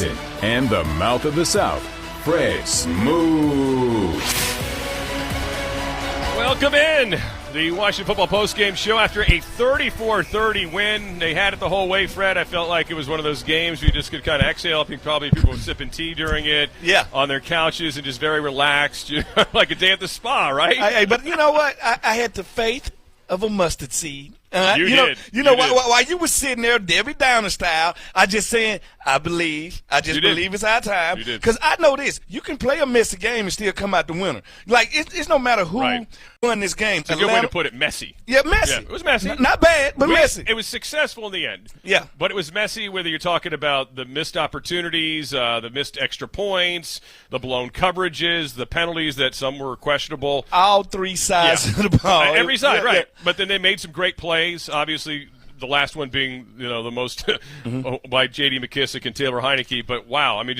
Austin, and the mouth of the South, Fred Smooth. Welcome in. The Washington Football Postgame Show after a 34-30 win. They had it the whole way, Fred. I felt like it was one of those games where you just could kind of exhale. I think probably people were sipping tea during it on their couches and just very relaxed, like a day at the spa, right? But you know what? I had the faith of a mustard seed. You did. While you were sitting there, Debbie Downer style, I just saying, I believe. I just believe it's our time. Because I know this. You can play a messy game and still come out the winner. Like, it's no matter who won this game. It's a good way to put it, messy. Yeah, messy. Yeah, it was messy. Not bad, but messy. It was successful in the end. Yeah. But it was messy, whether you're talking about the missed opportunities, the missed extra points, the blown coverages, the penalties that some were questionable. All three sides of the ball. Every side, right. Yeah. But then they made some great plays, obviously. The last one being, the most by J.D. McKissick and Taylor Heineke. But, wow, I mean,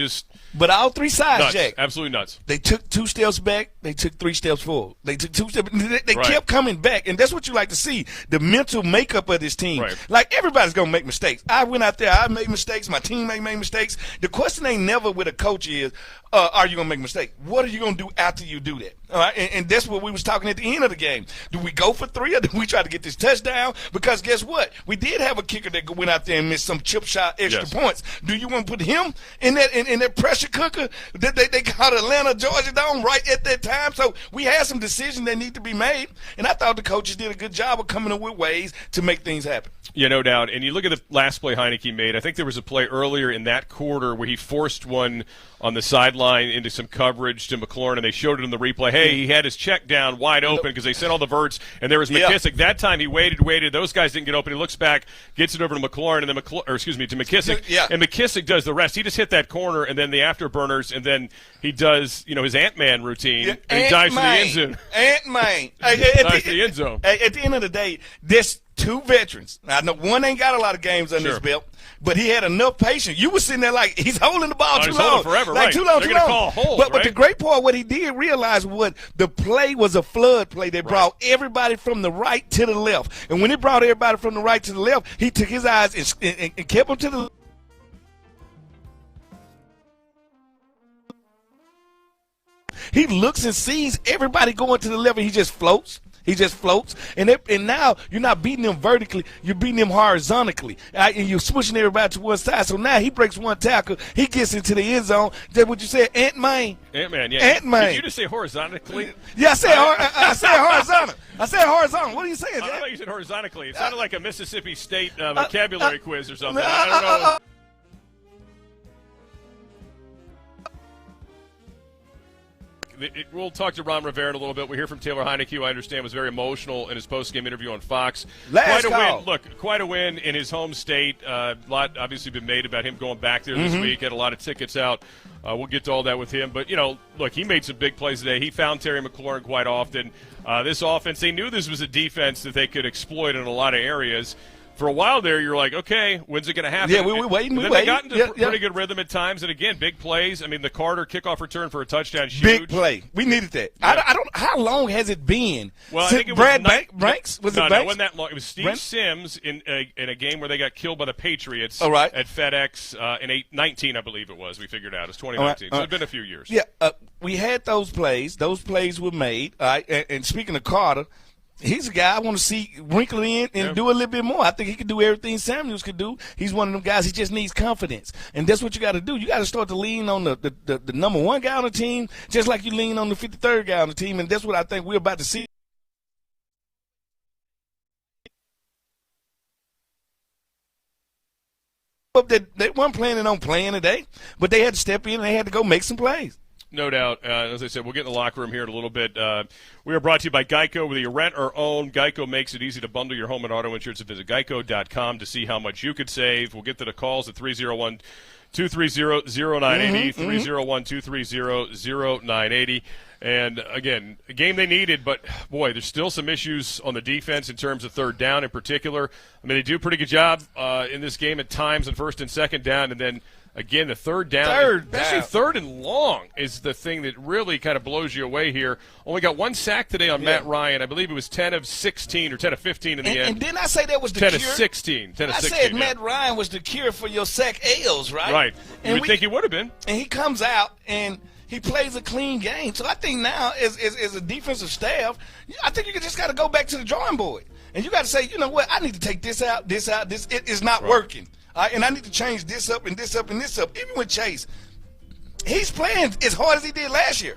But all three sides, nuts. Jack. Absolutely nuts. They took 2 steps back. They took 3 steps forward. They took 2 steps. They Right. kept coming back, and that's what you like to see, the mental makeup of this team. Right. Like, everybody's going to make mistakes. I went out there. I made mistakes. My teammate made mistakes. The question ain't never with a coach is, are you going to make a mistake? What are you going to do after you do that? All right? And that's what we was talking at the end of the game. Do we go for 3 or do we try to get this touchdown? Because guess what? We did have a kicker that went out there and missed some chip shot extra points. Do you want to put him in that pressure cooker that they got Atlanta, Georgia Dome right at that time? So we had some decisions that need to be made, and I thought the coaches did a good job of coming up with ways to make things happen. Yeah, no doubt. And you look at the last play Heineke made. I think there was a play earlier in that quarter where he forced one on the sideline into some coverage to McLaurin, and they showed it in the replay. Hey, he had his check down wide open because they sent all the verts, and there was McKissick. That time he waited. Those guys didn't get open. He looks back, gets it over to McLaurin, and then to McKissick. Yeah. And McKissick does the rest. He just hit that corner, and then the afterburners, and then he does his Ant-Man routine, and he dives to the end zone. Ant-Man. Dives to the end zone. At the end of the day, this 2 veterans. I know one ain't got a lot of games under his belt, but he had enough patience. You were sitting there like he's holding the ball too long. Forever, like right. too long, They're too long. Call a hold, but the great part, what he did realize was the play was a flood play that brought everybody from the right to the left. And when it brought everybody from the right to the left, he took his eyes and kept them to the left. He looks and sees everybody going to the left, and he just floats. He just floats, and now you're not beating him vertically, you're beating him horizontally, and you're switching everybody to one side. So now he breaks one tackle, he gets into the end zone. That's what you said, Ant-Man. Ant-Man, yeah. Ant-Man. Did you just say horizontally? Yeah, I said horizontal. I said horizontal. What are you saying, Jack? I thought you said horizontally. It sounded like a Mississippi State vocabulary quiz or something. I don't know. We'll talk to Ron Rivera in a little bit. We'll hear from Taylor Heineke, who I understand was very emotional in his post-game interview on Fox. Last quite a call. win. Look, quite a win in his home state. A lot obviously been made about him going back there this week. Had a lot of tickets out. We'll get to all that with him. But, look, he made some big plays today. He found Terry McLaurin quite often. This offense, they knew this was a defense that they could exploit in a lot of areas. For a while there, you're like, okay, when's it going to happen? Yeah, we're waiting. They got into pretty good rhythm at times, and again, big plays. I mean, the Carter kickoff return for a touchdown, huge. Big play. We needed that. Yeah. I don't. How long has it been? Well, since I think it Brad was Banks. Was no, it no, Banks? it wasn't that long. It was Steve Sims in a game where they got killed by the Patriots. All right. At FedEx in 19, I believe it was. We figured out it's 2019. So it's been a few years. Yeah, we had those plays. Those plays were made. All right, and speaking of Carter. He's a guy I want to see wrinkle in and do a little bit more. I think he could do everything Samuels could do. He's one of them guys. He just needs confidence, and that's what you got to do. You got to start to lean on the number 1 guy on the team, just like you lean on the 53rd guy on the team, and that's what I think we're about to see. They weren't planning on playing today, but they had to step in and they had to go make some plays. No doubt. As I said, we'll get in the locker room here in a little bit. We are brought to you by Geico. Whether you rent or own, Geico makes it easy to bundle your home and auto insurance. Visit geico.com to see how much you could save. We'll get to the calls at 301-230-0980, 301-230-0980. And, again, a game they needed, but, boy, there's still some issues on the defense in terms of third down in particular. I mean, they do a pretty good job in this game at times on first and second down, and then Again, the third down, especially third and long, is the thing that really kind of blows you away here. Only got one sack today on Matt Ryan. I believe it was 10 of 16 or 10 of 15 in the end. And didn't I say that was the 10 cure? 10 of 16. 10 of 16. I said Matt Ryan was the cure for your sack L's, right? Right. And you would think he would have been. And he comes out and he plays a clean game. So I think now, as a defensive staff, I think you just got to go back to the drawing board. And you got to say, you know what, I need to take this out, this out, this. It is not working. And I need to change this up and this up and this up. Even with Chase, he's playing as hard as he did last year.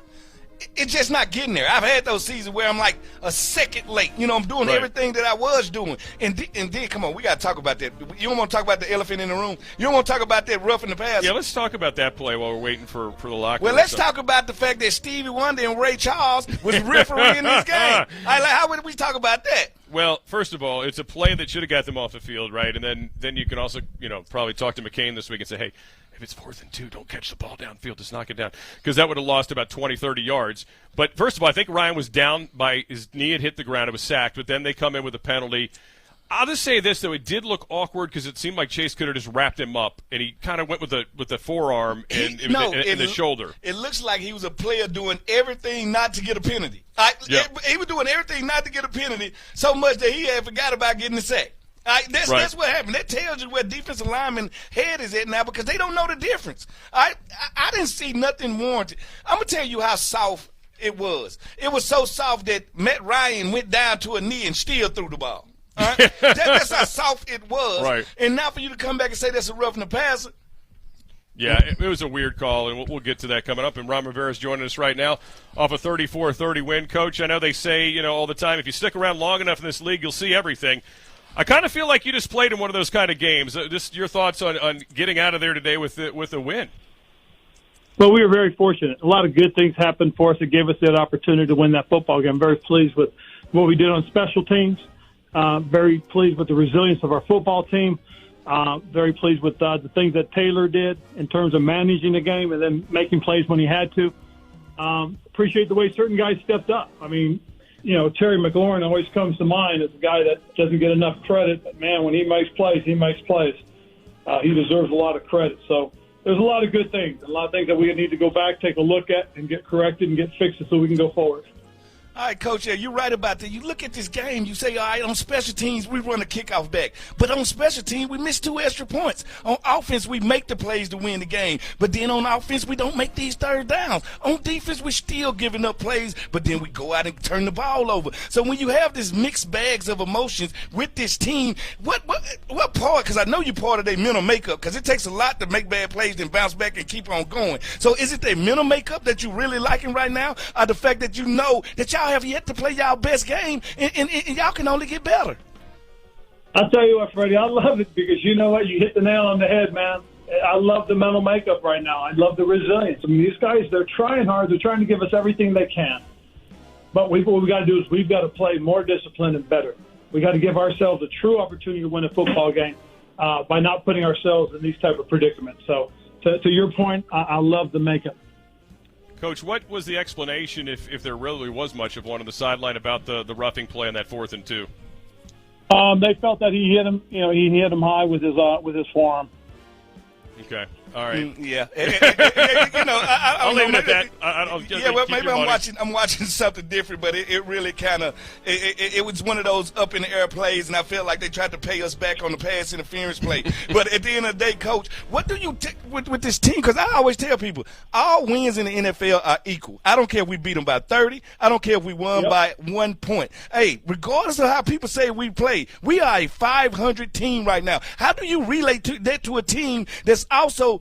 It's just not getting there. I've had those seasons where I'm like a second late. You know, I'm doing everything that I was doing. And then, come on, we got to talk about that. You don't want to talk about the elephant in the room? You don't want to talk about that rough in the past? Yeah, let's talk about that play while we're waiting for the locker room. Well, let's talk about the fact that Stevie Wonder and Ray Charles was refereeing this game. How would we talk about that? Well, first of all, it's a play that should have got them off the field, right? And then you can also, probably talk to McCain this week and say, hey, if it's 4th and 2, don't catch the ball downfield. Just knock it down. Because that would have lost about 20, 30 yards. But first of all, I think Ryan was down by his knee had hit the ground. It was sacked. But then they come in with a penalty. I'll just say this, though. It did look awkward because it seemed like Chase could have just wrapped him up. And he kind of went with the forearm and the shoulder. It looks like he was a player doing everything not to get a penalty. He was doing everything not to get a penalty so much that he had forgot about getting the sack. That's what happened. That tells you where defensive lineman head is at now because they don't know the difference. I didn't see nothing warranted. I'm going to tell you how soft it was. It was so soft that Matt Ryan went down to a knee and still threw the ball. All right? That's how soft it was. Right. And now for you to come back and say that's a roughing the passer. Yeah, it was a weird call, and we'll get to that coming up. And Ron Rivera is joining us right now off a 34-30 win. Coach, I know they say, all the time, if you stick around long enough in this league, you'll see everything. I kind of feel like you just played in one of those kind of games. Just your thoughts on getting out of there today with a win. Well, we were very fortunate. A lot of good things happened for us that gave us that opportunity to win that football game. I'm very pleased with what we did on special teams. Very pleased with the resilience of our football team. Very pleased with the things that Taylor did in terms of managing the game and then making plays when he had to. Appreciate the way certain guys stepped up. I mean, Terry McLaurin always comes to mind as a guy that doesn't get enough credit. But, man, when he makes plays, he makes plays. He deserves a lot of credit. So there's a lot of good things, a lot of things that we need to go back, take a look at, and get corrected and get fixed so we can go forward. All right, Coach, you're right about that. You look at this game, you say, all right, on special teams, we run a kickoff back. But on special teams, we miss 2 extra points. On offense, we make the plays to win the game. But then on offense, we don't make these third downs. On defense, we're still giving up plays, but then we go out and turn the ball over. So when you have this mixed bags of emotions with this team, what part, because I know you're part of their mental makeup, because it takes a lot to make bad plays and bounce back and keep on going. So is it their mental makeup that you really liking right now, or the fact that you know that y'all have yet to play y'all best game, and y'all can only get better? I'll tell you what, Freddie, I love it because you know what? You hit the nail on the head, man. I love the mental makeup right now. I love the resilience. I mean, these guys, they're trying hard. They're trying to give us everything they can. But what we got to do is we've got to play more disciplined and better. We got to give ourselves a true opportunity to win a football game by not putting ourselves in these type of predicaments. So to your point, I love the makeup. Coach, what was the explanation, if there really was much of one on the sideline, about the roughing play on that 4th and 2? They felt that he hit him. He hit him high with his forearm. Okay. All right. Yeah. I'll leave it at that. Maybe I'm watching something different, but it really kind of it was one of those up in the air plays, and I felt like they tried to pay us back on the pass interference play. But at the end of the day, Coach, what do you with this team? Because I always tell people, all wins in the NFL are equal. I don't care if we beat them by 30. I don't care if we won by 1 point. Hey, regardless of how people say we play, we are a 500 team right now. How do you relate that to a team that's also,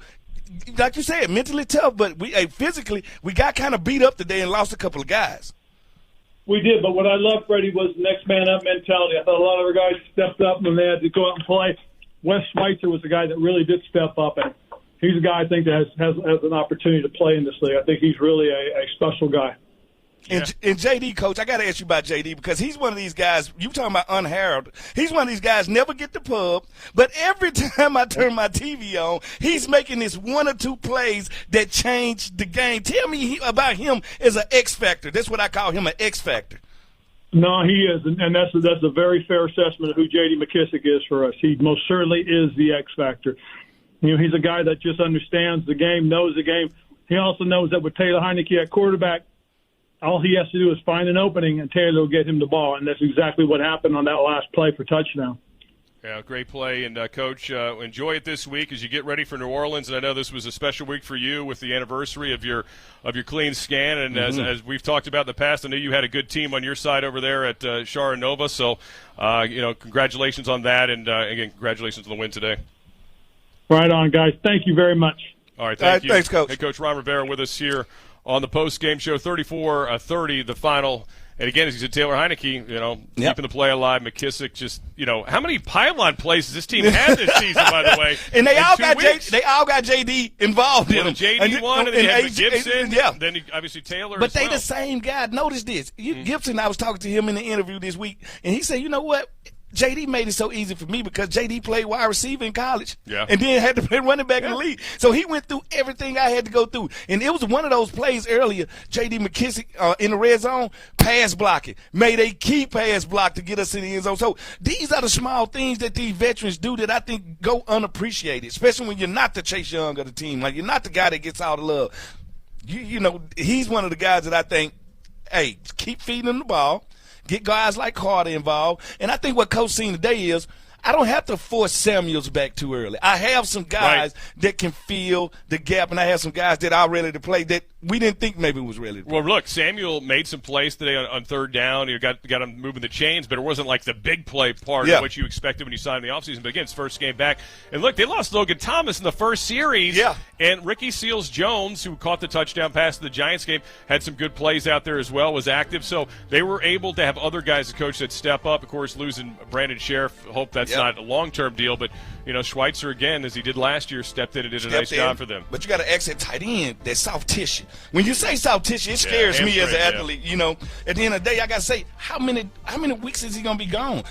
like you said, mentally tough, but physically, we got kind of beat up today and lost a couple of guys? We did, but what I loved, Freddie, was next man up mentality. I thought a lot of our guys stepped up when they had to go out and play. Wes Schweitzer was the guy that really did step up, and he's a guy I think that has an opportunity to play in this league. I think he's really a special guy. And JD, Coach, I got to ask you about JD because he's one of these guys, you talking about unheralded. He's one of these guys, never get the pub, but every time I turn my TV on, he's making this 1 or 2 plays that change the game. Tell me about him as an X factor. That's what I call him, an X factor. No, he is, and that's a very fair assessment of who J.D. McKissick is for us. He most certainly is the X factor. He's a guy that just understands the game, knows the game. He also knows that with Taylor Heinicke at quarterback, all he has to do is find an opening, and Taylor will get him the ball, and that's exactly what happened on that last play for touchdown. Yeah, great play. And, Coach, enjoy it this week as you get ready for New Orleans. And I know this was a special week for you with the anniversary of your clean scan. And as we've talked about in the past, I know you had a good team on your side over there at Shara Nova. So, congratulations on that. And, again, congratulations on the win today. Right on, guys. Thank you very much. All right, thank you. Thanks, Coach. Hey, Coach Ron Rivera with us here on the post-game show, 34-30, the final. And again, as you said, Taylor Heinicke, keeping the play alive. McKissick just, how many pylon plays has this team had this season, by the way? And they all got JD involved in them. JD won, and then you had Gibson. Yeah. Then obviously Taylor. But they the same guy. Notice this. Gibson, I was talking to him in the interview this week, and he said, you know what? JD made it so easy for me because JD played wide receiver in college and then had to play running back in the league. So he went through everything I had to go through. And it was one of those plays earlier, JD McKissick in the red zone, pass blocking, made a key pass block to get us in the end zone. So these are the small things that these veterans do that I think go unappreciated, especially when you're not the Chase Young of the team. Like, you're not the guy that gets all the love. He's one of the guys that I think, hey, keep feeding him the ball. Get guys like Carter involved. And I think what Coach seen today is I don't have to force Samuels back too early. I have some guys that can fill the gap, and I have some guys that are ready to play that we didn't think maybe was ready to play. Well, look, Samuel made some plays today on third down. He got him moving the chains, but it wasn't like the big play part of what you expected when you signed in the offseason. But again, it's first game back. And look, they lost Logan Thomas in the first series. Yeah. And Ricky Seals-Jones, who caught the touchdown pass in the Giants game, had some good plays out there as well, was active. So they were able to have other guys, the coach, that step up. Of course, losing Brandon Sheriff, hope that's not a long-term deal. But, Schweitzer, again, as he did last year, stepped in and did a nice job for them. But you got to exit tight end, that soft tissue. When you say soft tissue, it scares me as an athlete. At the end of the day, I got to say, how many weeks is he going to be gone?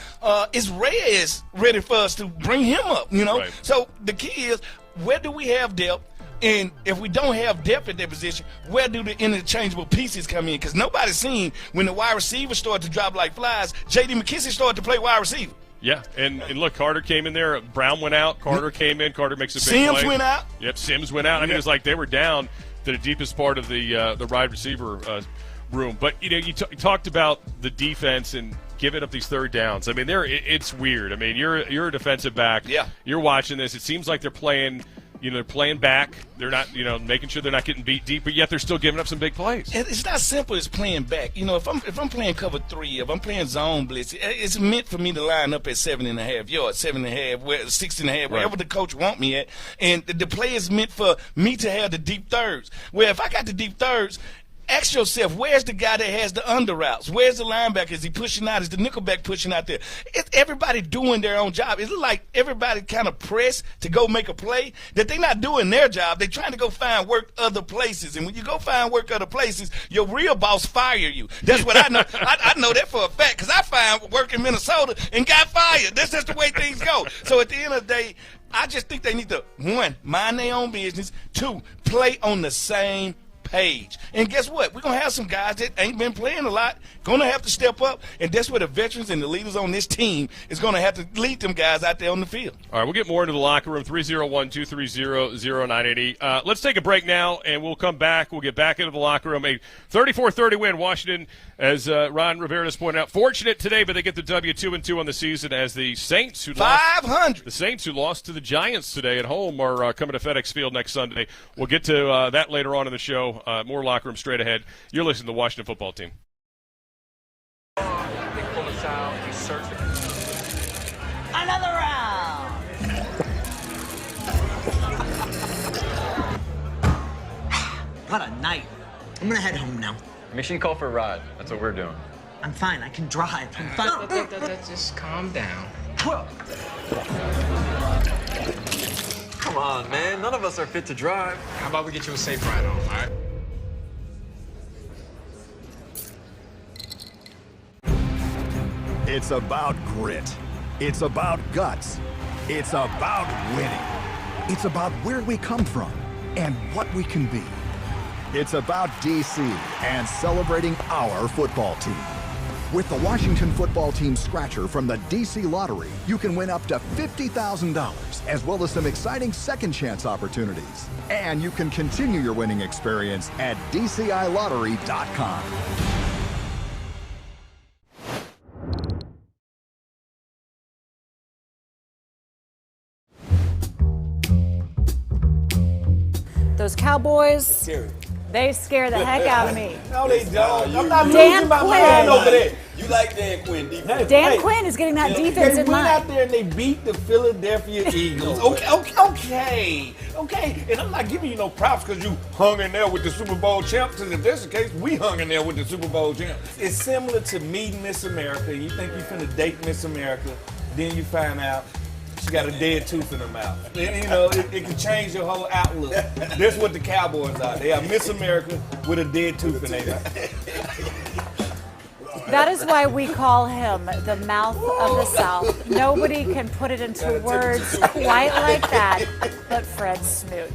Is Reyes ready for us to bring him up? Right. So the key is, where do we have depth? And if we don't have depth at that position, where do the interchangeable pieces come in? Because nobody's seen when the wide receivers start to drop like flies, J.D. McKissick started to play wide receiver. Yeah, and look, Carter came in there. Brown went out. Carter came in. Carter makes a big play. Sims went out. Yep, Sims went out. I mean, it was like they were down to the deepest part of the wide receiver room. But, you talked about the defense and giving up these third downs. I mean, it's weird. I mean, you're a defensive back. Yeah. You're watching this. It seems like they're playing – they're playing back. They're not, making sure they're not getting beat deep, but yet they're still giving up some big plays. It's not simple as playing back. If I'm playing cover 3, if I'm playing zone blitz, it's meant for me to line up at 7.5 yards, 7.5, 6.5, wherever the coach want me at. And the play is meant for me to have the deep thirds. Where if I got the deep thirds, ask yourself, where's the guy that has the under routes? Where's the linebacker? Is he pushing out? Is the nickelback pushing out there? It's everybody doing their own job. It's like everybody kind of pressed to go make a play that they're not doing their job. They're trying to go find work other places. And when you go find work other places, your real boss fire you. That's what I know. I know that for a fact because I found work in Minnesota and got fired. That's just the way things go. So at the end of the day, I just think they need to, 1, mind their own business, 2, play on the same page. And guess what? We're going to have some guys that ain't been playing a lot, going to have to step up, and that's where the veterans and the leaders on this team is going to have to lead them guys out there on the field. All right, we'll get more into the locker room, 301-230-0980. Let's take a break now, and we'll come back. We'll get back into the locker room. A 34-30 win. Washington, as Ron Rivera just pointed out, fortunate today, but they get the W 2-2 on the season as the Saints, who lost to the Giants today at home, are coming to FedEx Field next Sunday. We'll get to that later on in the show. More locker room straight ahead. You're listening to the Washington Football Team. Another round. What a night. I'm gonna head home now. Make sure you call for a ride. That's what we're doing. I'm fine. I can drive. I'm fine. Just calm down. Come on, man. None of us are fit to drive. How about we get you a safe ride home, all right? It's about grit. It's about guts. It's about winning. It's about where we come from and what we can be. It's about DC and celebrating our football team. With the Washington Football Team Scratcher from the DC Lottery, you can win up to $50,000. as well as some exciting second chance opportunities. And you can continue your winning experience at DCILottery.com. Those Cowboys, they scare the heck out of me. No, they don't. I'm not Dan losing my Quinn. mind over there. You like Dan Quinn defense. Dan Quinn is getting that defense They in went line. out there and they beat the Philadelphia Eagles. Okay. And I'm not giving you no props because you hung in there with the Super Bowl champs. And if that's the case, we hung in there with the Super Bowl champs. It's similar to meeting Miss America. You think you're finna date Miss America, then you find out she got a dead tooth in her mouth. And, it can change your whole outlook. That's what the Cowboys are. They are Miss America with a dead tooth in their mouth. That is why we call him the mouth of the South. Nobody can put it into words quite like that but Fred Smoot.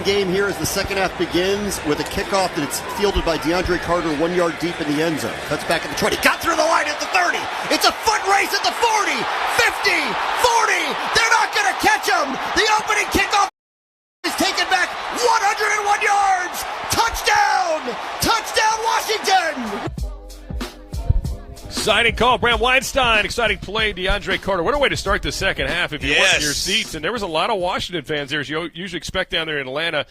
Game here as the second half begins with a kickoff that's fielded by DeAndre Carter 1 yard deep in the end zone. Cuts back at the 20. Got through the line at the 30. It's a foot race at the 40, 50, 40. They're not going to catch him. The opening kickoff is taken back 101 yards. Touchdown. Touchdown Washington. Exciting call, Bram Weinstein. Exciting play, DeAndre Carter. What a way to start the second half if you want in your seats. And there was a lot of Washington fans there, as you usually expect down there in Atlanta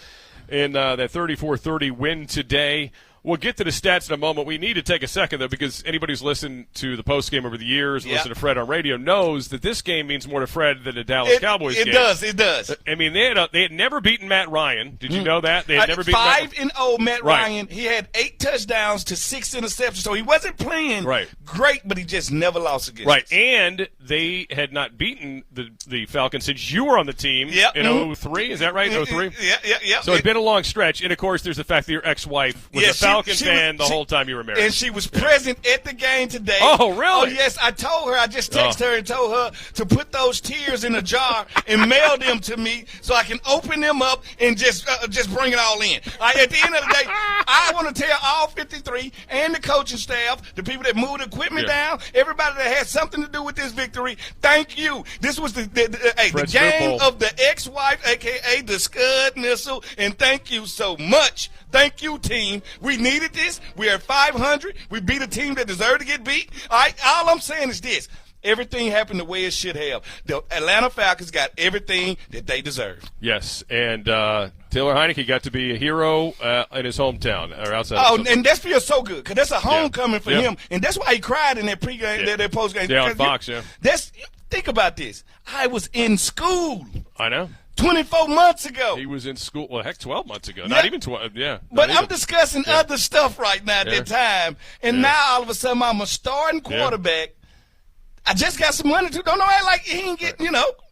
in that 34-30 win today. We'll get to the stats in a moment. We need to take a second, though, because anybody who's listened to the postgame over the years, listened to Fred on radio, knows that this game means more to Fred than the Dallas Cowboys game. It does. I mean, they had never beaten Matt Ryan. Did you know that? They had never beaten 5-0 Matt Ryan. He had 8 touchdowns to 6 interceptions, so he wasn't playing great, but he just never lost against us. And they had not beaten the Falcons since you were on the team in 03. Is that right? 03? Yeah. So it's been a long stretch. And, of course, there's the fact that your ex-wife was a Falcon fan the whole time you were married. And she was present at the game today. Oh, really? Oh, yes. I told her. I just texted her and told her to put those tears in a jar and mail them to me so I can open them up and just bring it all in. At the end of the day, I want to tell all 53 and the coaching staff, the people that moved the equipment down, everybody that had something to do with this victory, thank you. This was the game of the ex-wife, a.k.a. the Scud Missile, and thank you so much. Thank you, team. We needed this. We are 500. We beat a team that deserved to get beat. All right, all I'm saying is this. Everything happened the way it should have. The Atlanta Falcons got everything that they deserve. Yes, and Taylor Heinicke got to be a hero in his hometown or outside. Oh, and that feels so good because that's a homecoming for him, and that's why he cried in that pregame, that postgame. Yeah, on Fox. Think about this. I was in school. I know. 24 months ago. He was in school, 12 months ago. Not even 12, But I'm discussing other stuff right now at that time. And now all of a sudden I'm a starting quarterback. I just got some money too. Don't know like he ain't get,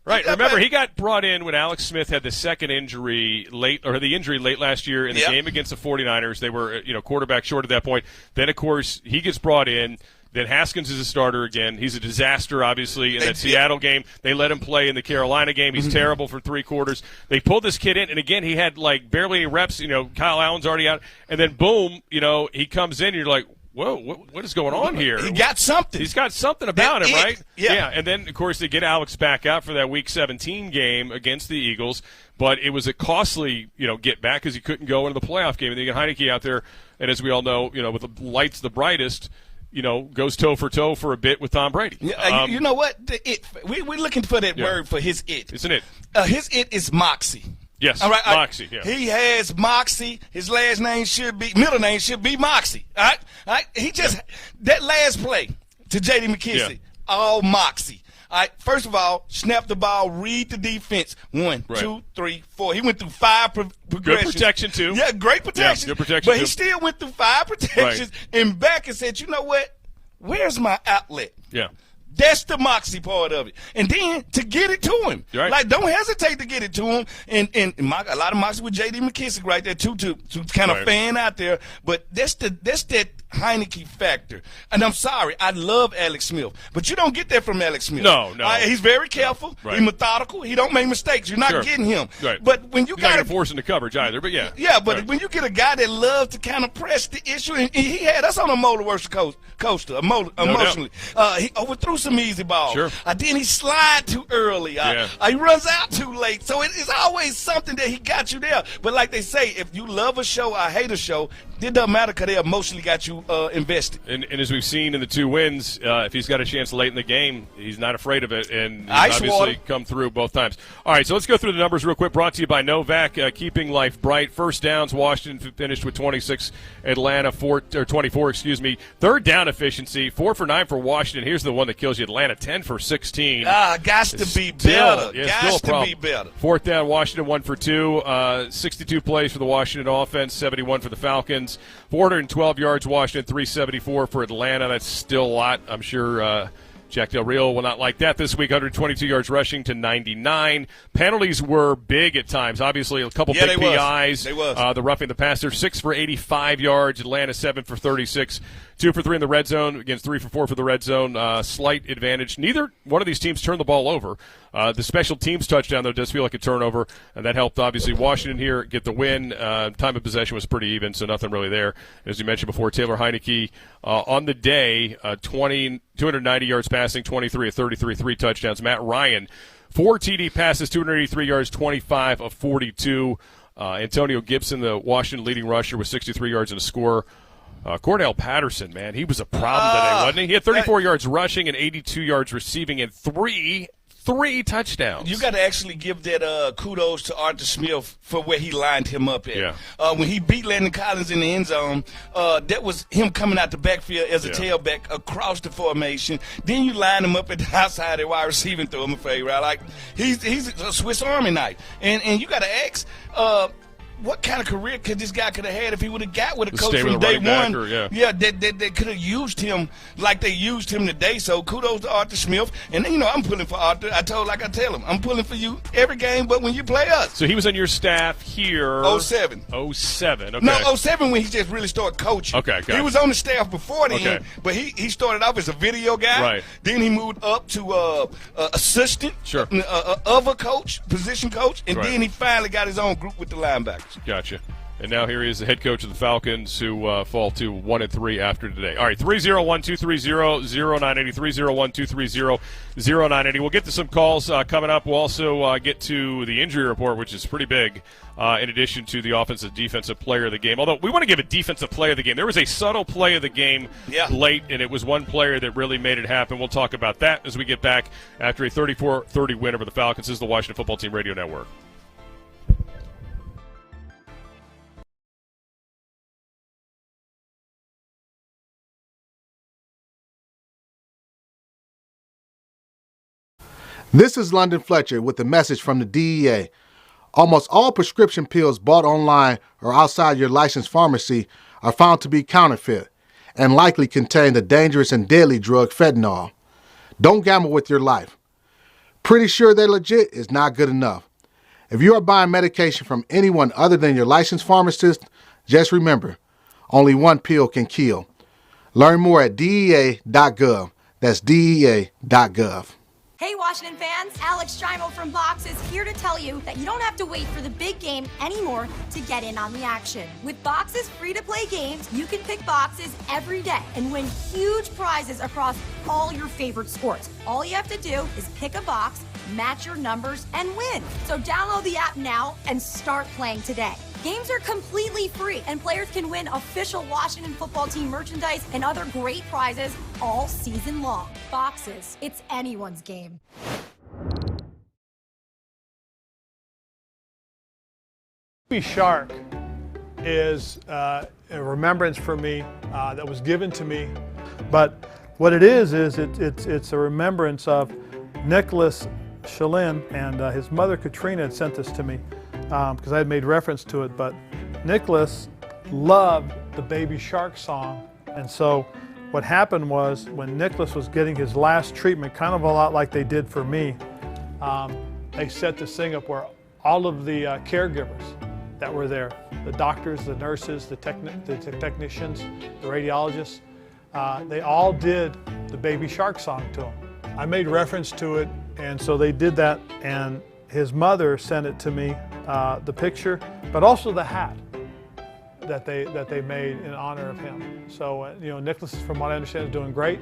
Right. Remember, he got brought in when Alex Smith had the second injury late last year in the game against the 49ers. They were, quarterback short at that point. Then, of course, he gets brought in. Then Haskins is a starter again. He's a disaster, obviously, in that Seattle game. They let him play in the Carolina game. He's terrible for 3 quarters. They pulled this kid in, and again, he had like barely any reps. Kyle Allen's already out. And then, boom, he comes in, and you're like, whoa, what is going on here? He got something. He's got something about him, right? Yeah. And then, of course, they get Alex back out for that Week 17 game against the Eagles. But it was a costly, get back because he couldn't go into the playoff game. And then you get Heineke out there, and as we all know, with the lights the brightest, goes toe for toe for a bit with Tom Brady. You know what? We're looking for that word for his it. It's an it. His it is moxie. Yes, all right, Moxie. Yeah. He has moxie. His middle name should be Moxie. All right. He just that last play to J.D. McKissic, all moxie. All right. First of all, snap the ball, read the defense. 1, 2, 3, 4. He went through 5 progressions. Good protection too. Yeah, great protection. Yeah, good protection. But he still went through 5 protections and back and said, "You know what? Where's my outlet?" Yeah. That's the moxie part of it. And then to get it to him. Right. Like, don't hesitate to get it to him. And a lot of moxie with J.D. McKissic right there, too, to kind of fan out there. But that's that Heineke factor. And I'm sorry, I love Alex Smith. But you don't get that from Alex Smith. No. He's very careful. Right. He's methodical. He don't make mistakes. You're not getting him. Right. But when you You're not going to force into coverage either, but yeah. Yeah, but when you get a guy that loves to kind of press the issue, and he had us on a roller coaster emotionally. He overthrew some easy balls. Sure. Then he slide too early. He runs out too late. So it's always something that he got you there. But like they say, if you love a show or hate a show, it doesn't matter because they emotionally got you invested. And as we've seen in the 2 wins, if he's got a chance late in the game, he's not afraid of it. And he's obviously come through both times. All right, so let's go through the numbers real quick. Brought to you by Novak, keeping life bright. First downs, Washington finished with 26. Atlanta 24. Third down efficiency, 4 for 9 for Washington. Here's the one that kills you. Atlanta 10 for 16. Gots to be better. Gots to be better. Fourth down, Washington 1 for 2. 62 plays for the Washington offense, 71 for the Falcons. 412 yards, Washington, 374 for Atlanta. That's still a lot. I'm sure Jack Del Rio will not like that this week. 122 yards rushing to 99. Penalties were big at times. Obviously, a couple big PIs. They was. The roughing the passer, 6 for 85 yards. Atlanta 7 for 36. 2 for 3 in the red zone. Against 3 for 4 for the red zone. Slight advantage. Neither one of these teams turned the ball over. The special teams touchdown, though, does feel like a turnover, and that helped, obviously, Washington here get the win. Time of possession was pretty even, so nothing really there. As you mentioned before, Taylor Heineke on the day, 290 yards passing, 23 of 33, 3 touchdowns. Matt Ryan, 4 TD passes, 283 yards, 25 of 42. Antonio Gibson, the Washington leading rusher, with 63 yards and a score. Cordell Patterson, man, he was a problem today, wasn't he? He had 34 yards rushing and 82 yards receiving and three touchdowns. You got to actually give that kudos to Arthur Smith for where he lined him up at. Yeah. When he beat Landon Collins in the end zone, that was him coming out the backfield as a tailback across the formation. Then you line him up at the outside of the wide receiving, throw him a fade, right? Like, he's a Swiss Army knife. And you got to ask, what kind of career could this guy could have had if he would have got with a coach from day one? They could have used him like they used him today. So kudos to Arthur Smith. And I'm pulling for Arthur. I tell him, I'm pulling for you every game, but when you play us. So he was on your staff here. 07. 07. Okay. No, 07 when he just really started coaching. Okay, He was on the staff before then, but he started off as a video guy. Right. Then he moved up to assistant of a coach, position coach, and then he finally got his own group with the linebackers. Gotcha. And now here he is, the head coach of the Falcons, who fall to 1-3 after today. All right, 301-230-0980, 301-230-0980. We'll get to some calls coming up. We'll also get to the injury report, which is pretty big, in addition to the offensive defensive player of the game. Although we want to give a defensive player of the game. There was a subtle play of the game late, and it was one player that really made it happen. We'll talk about that as we get back after a 34-30 win over the Falcons. This is the Washington Football Team Radio Network. This is London Fletcher with a message from the DEA. Almost all prescription pills bought online or outside your licensed pharmacy are found to be counterfeit and likely contain the dangerous and deadly drug fentanyl. Don't gamble with your life. Pretty sure they're legit is not good enough. If you are buying medication from anyone other than your licensed pharmacist, just remember, only one pill can kill. Learn more at DEA.gov. That's DEA.gov. Hey Washington fans, Alex Strymel from Box is here to tell you that you don't have to wait for the big game anymore to get in on the action. With Box's free-to-play games, you can pick boxes every day and win huge prizes across all your favorite sports. All you have to do is pick a box, match your numbers, and win. So download the app now and start playing today. Games are completely free, and players can win official Washington football team merchandise and other great prizes all season long. Boxes, it's anyone's game. Baby Shark is a remembrance for me that was given to me, but what it is it's a remembrance of Nicholas Shalin, and his mother Katrina had sent this to me because I had made reference to it, but Nicholas loved the Baby Shark song, and so what happened was when Nicholas was getting his last treatment, kind of a lot like they did for me, they set this thing up where all of the caregivers that were there, the doctors, the nurses, the technicians, the radiologists, they all did the Baby Shark song to him. I made reference to it, and so they did that, and his mother sent it to me, the picture, but also the hat that they made in honor of him. So, Nicholas, from what I understand, is doing great,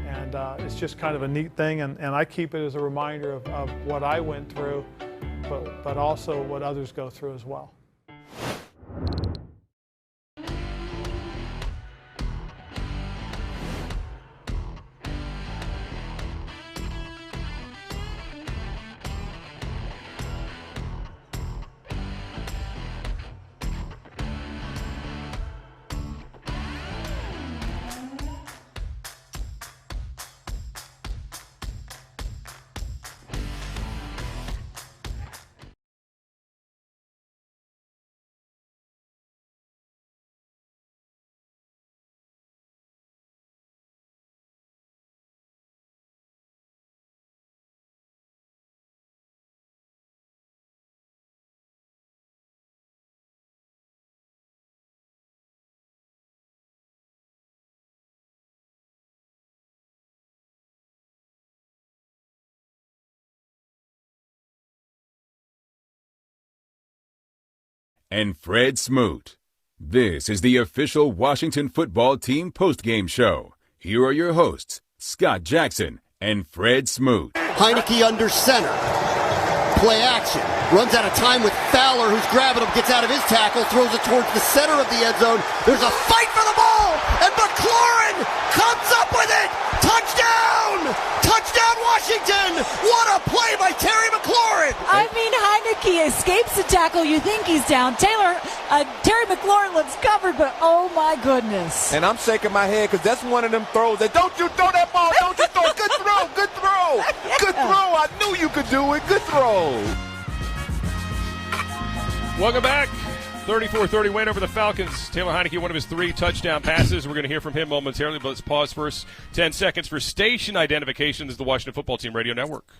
and it's just kind of a neat thing, and I keep it as a reminder of what I went through, but also what others go through as well. And Fred Smoot. This is the official Washington football team postgame show. Here are your hosts, Scott Jackson and Fred Smoot. Heineke under center. Play action. Runs out of time with Fowler, who's grabbing him, gets out of his tackle, throws it towards the center of the end zone. There's a fight for the ball, and McLaurin comes up with it. Touchdown! Touchdown, Washington! What a play by Terry McLaurin! I mean, Heineke escapes the tackle. You think he's down. Terry McLaurin looks covered, but oh my goodness. And I'm shaking my head because that's one of them throws that don't you throw that ball, don't you throw. Good throw, good throw. Good throw. I knew you could do it. Good throw. Welcome back. 34-30 win over the Falcons. Taylor Heineke, one of his 3 touchdown passes. We're going to hear from him momentarily, but let's pause first 10 seconds for station identification. This is the Washington Football Team Radio Network.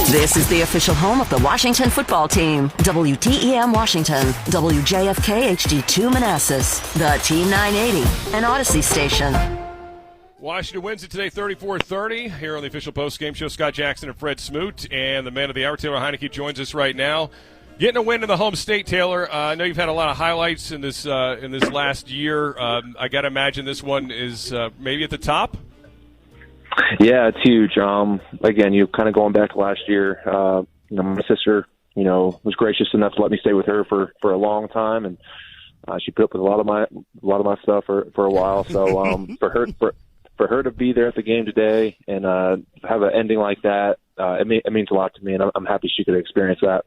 This is the official home of the Washington Football Team. WTEM Washington, WJFK HD2 Manassas, the Team 980, an Odyssey station. Washington wins it today 34-30 here on the official postgame show. Scott Jackson and Fred Smoot, and the man of the hour, Taylor Heineke, joins us right now. Getting a win in the home state, Taylor. I know you've had a lot of highlights in this last year. I got to imagine this one is maybe at the top. Yeah, it's huge. Again, you kind of going back to last year. My sister, was gracious enough to let me stay with her for a long time, and she put up with a lot of my stuff for a while. So for her to be there at the game today and have an ending like that, it means a lot to me, and I'm happy she could experience that.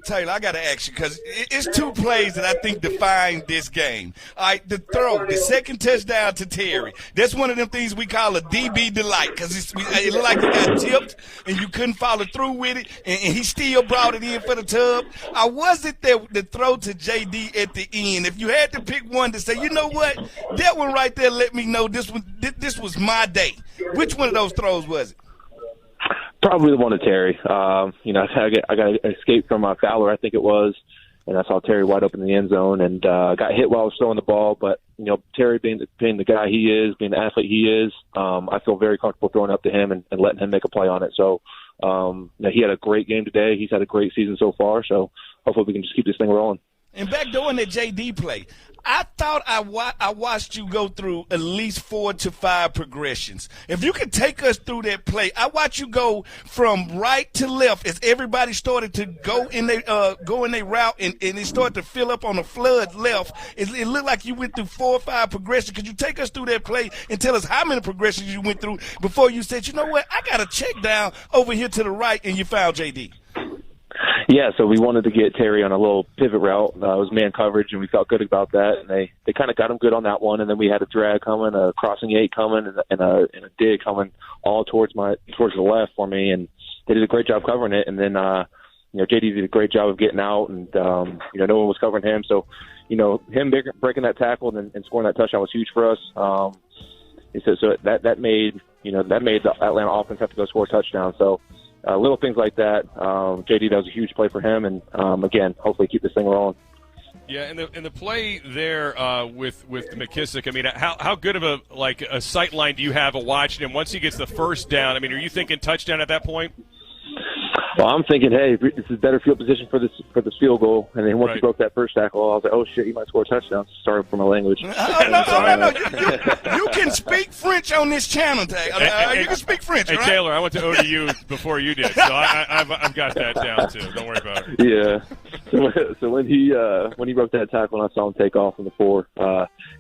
Taylor, I got to ask you because it's 2 plays that I think define this game. All right, the throw, the second touchdown to Terry. That's one of them things we call a DB delight because it looked like he got tipped and you couldn't follow through with it, and he still brought it in for the tub. Or was it the throw to JD at the end? If you had to pick one to say, you know what, that one right there let me know this was my day. Which one of those throws was it? Probably the one to Terry. I got escaped from Fowler, I think it was, and I saw Terry wide open in the end zone, and got hit while I was throwing the ball. But Terry being the guy he is, being the athlete he is, I feel very comfortable throwing up to him and letting him make a play on it. So he had a great game today. He's had a great season so far. So hopefully we can just keep this thing rolling. And back during that JD play, I thought I watched you go through at least 4 to 5 progressions. If you could take us through that play, I watched you go from right to left as everybody started to go in their route and it started to fill up on the flood left. It looked like you went through 4 or 5 progressions. Could you take us through that play and tell us how many progressions you went through before you said, you know what, I got a check down over here to the right, and you found JD? Yeah, so we wanted to get Terry on a little pivot route. It was man coverage, and we felt good about that. And they kind of got him good on that one. And then we had a drag coming, a crossing 8 coming, and a dig coming all towards the left for me. And they did a great job covering it. And then JD did a great job of getting out, and no one was covering him. So him breaking that tackle and scoring that touchdown was huge for us. So that made the Atlanta offense have to go score a touchdown. So. Little things like that. JD, that was a huge play for him, and again, hopefully keep this thing rolling. Yeah, and the play there with McKissick. I mean, how good of a sight line do you have of watching him once he gets the first down? I mean, are you thinking touchdown at that point? Well, I'm thinking, hey, this is better field position for this field goal. And then once he broke that first tackle, I was like, oh shit, he might score a touchdown. Sorry for my language. No. You can speak French on this channel, you can speak French. Hey, right? Taylor, I went to ODU before you did, so I've got that down too. Don't worry about it. Yeah. So when he broke that tackle and I saw him take off on the 4,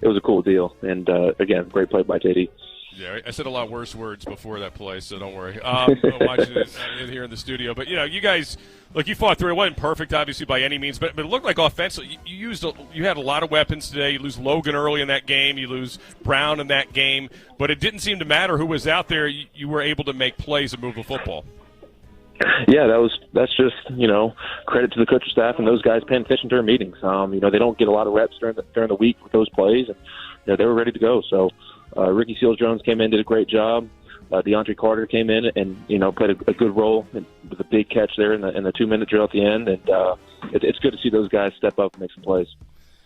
it was a cool deal. And again, great play by JD. Yeah, I said a lot worse words before that play, so don't worry. I'm watching it here in the studio. But, you guys, look, you fought through. It wasn't perfect, obviously, by any means, but it looked like offensively you had a lot of weapons today. You lose Logan early in that game. You lose Brown in that game. But it didn't seem to matter who was out there. You were able to make plays and move the football. Yeah, that's just, credit to the coaching staff and those guys paying attention during meetings. They don't get a lot of reps during the week with those plays, and they were ready to go. So, Ricky Seals-Jones came in, did a great job. DeAndre Carter came in and played a good role with a big catch there in the 2-minute drill at the end. And it's good to see those guys step up and make some plays.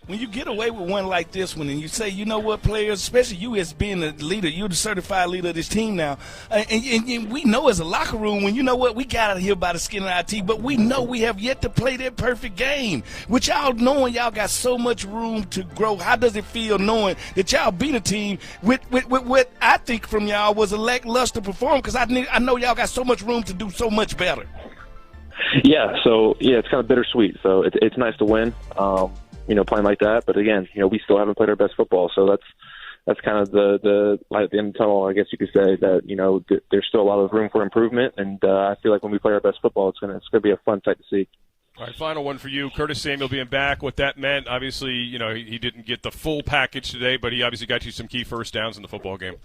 When you get away with one like this one and you say, you know what, players, especially you as being the leader, you're the certified leader of this team now, and we know as a locker room when you know what, we got out of here by the skin of our teeth, but we know we have yet to play that perfect game. With y'all knowing y'all got so much room to grow, how does it feel knowing that y'all beat a team with what I think from y'all was a lackluster performance, because I know y'all got so much room to do so much better. Yeah, it's kind of bittersweet. So it's nice to win. Playing like that. But again, we still haven't played our best football. So that's kind of the light at the end of the tunnel, I guess you could say, that, there's still a lot of room for improvement. And I feel like when we play our best football, it's going to be a fun sight to see. All right, final one for you. Curtis Samuel being back, what that meant, obviously, he didn't get the full package today, but he obviously got you some key first downs in the football game.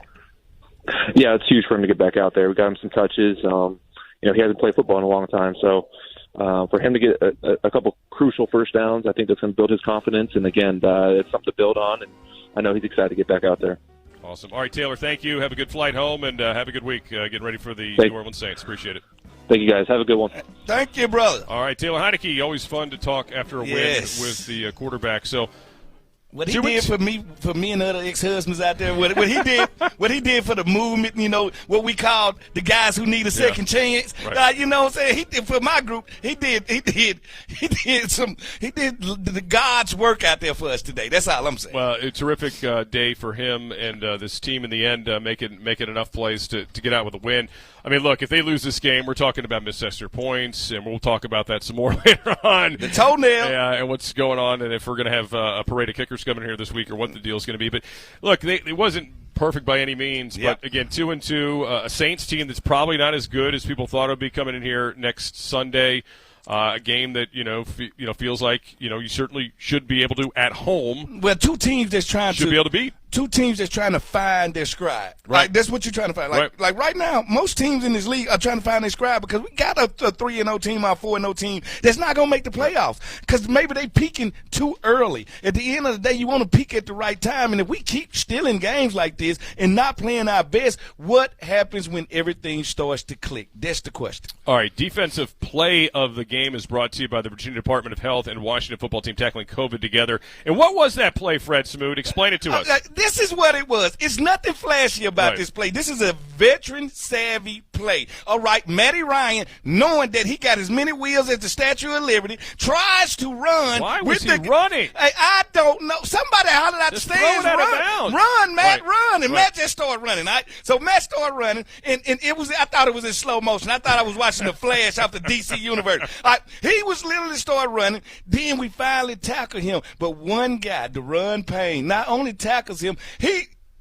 Yeah, it's huge for him to get back out there. We got him some touches. He hasn't played football in a long time, so for him to get a couple crucial first downs, I think that's going to build his confidence. And again, it's something to build on. And I know he's excited to get back out there. Awesome. All right, Taylor, thank you. Have a good flight home, and have a good week getting ready for the New Orleans Saints. Appreciate it. Thank you, guys. Have a good one. Thank you, brother. All right, Taylor Heinicke, always fun to talk after a win with the quarterback. So, what he did for me and other ex-husbands out there, what he did for the movement, what we called the guys who need a second chance. Right. What I'm saying? He did for my group. He did the God's work out there for us today. That's all I'm saying. Well, a terrific day for him and this team in the end, making enough plays to get out with a win. I mean, look, if they lose this game, we're talking about missed extra points, and we'll talk about that some more later on. The toenail. Yeah, and what's going on, and if we're going to have a parade of kickers coming here this week or what the deal is going to be. But, look, it wasn't perfect by any means. But, again, 2-2, a Saints team that's probably not as good as people thought it would be coming in here next Sunday. A game that feels like you certainly should be able to at home. Well, two teams that's trying should be able to beat. Two teams that's trying to find their scribe. Right. Like, that's what you're trying to find. Like right now, most teams in this league are trying to find their scribe because we got a 3-0 team or a 4-0 team that's not going to make the playoffs because maybe they peaking too early. At the end of the day, you want to peak at the right time. And if we keep stealing games like this and not playing our best, what happens when everything starts to click? That's the question. All right, defensive play of the game is brought to you by the Virginia Department of Health and Washington football team tackling COVID together. And what was that play, Fred Smoot? Explain it to us. This is what it was. It's nothing flashy about this play. This is a veteran-savvy play. All right, Matty Ryan, knowing that he got as many wheels as the Statue of Liberty, tries to run. Why was he running? I don't know. Somebody hollered out the stands, run, Matt, run. And Matt just started running. So Matt started running, and it was. I thought it was in slow motion. I thought I was watching the Flash off the DC universe. He was literally started running. Then we finally tackled him. But one guy, Deron Payne, not only tackles him,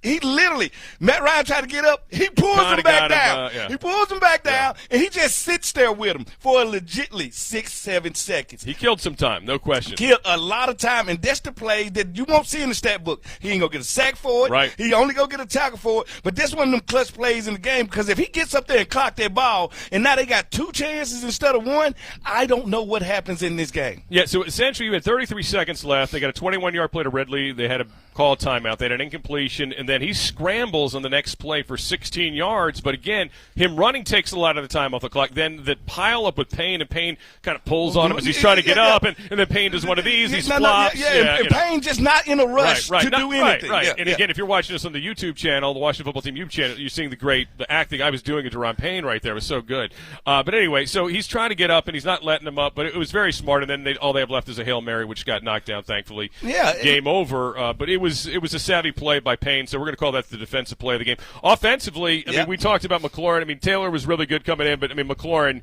he literally, Matt Ryan tried to get up. He pulls him back down. He pulls him back down, and he just sits there with him for legitly 6-7 seconds. He killed some time, no question. Killed a lot of time, and that's the play that you won't see in the stat book. He ain't going to get a sack for it. Right. He only going to get a tackle for it. But that's one of them clutch plays in the game, because if he gets up there and clock that ball, and now they got 2 chances instead of 1, I don't know what happens in this game. Yeah, so essentially you had 33 seconds left. They got a 21-yard play to Ridley. They had a call a timeout. They had an incompletion, and then he scrambles on the next play for 16 yards. But again, him running takes a lot of the time off the clock. Then the pile up with Payne, and Payne kind of pulls on him as he's trying to get up, and then Payne does one of these. He flops. And Payne just not in a rush to do anything. Right. And again, if you're watching this on the YouTube channel, the Washington Football Team YouTube channel, you're seeing the acting I was doing at Deron Payne right there. It was so good. But anyway, so he's trying to get up, and he's not letting him up. But it was very smart. And then all they have left is a Hail Mary, which got knocked down, thankfully. Yeah. Game over. But it was a savvy play by Payne, so we're going to call that the defensive play of the game. Offensively, I mean, we talked about McLaurin. I mean, Taylor was really good coming in, but I mean, McLaurin,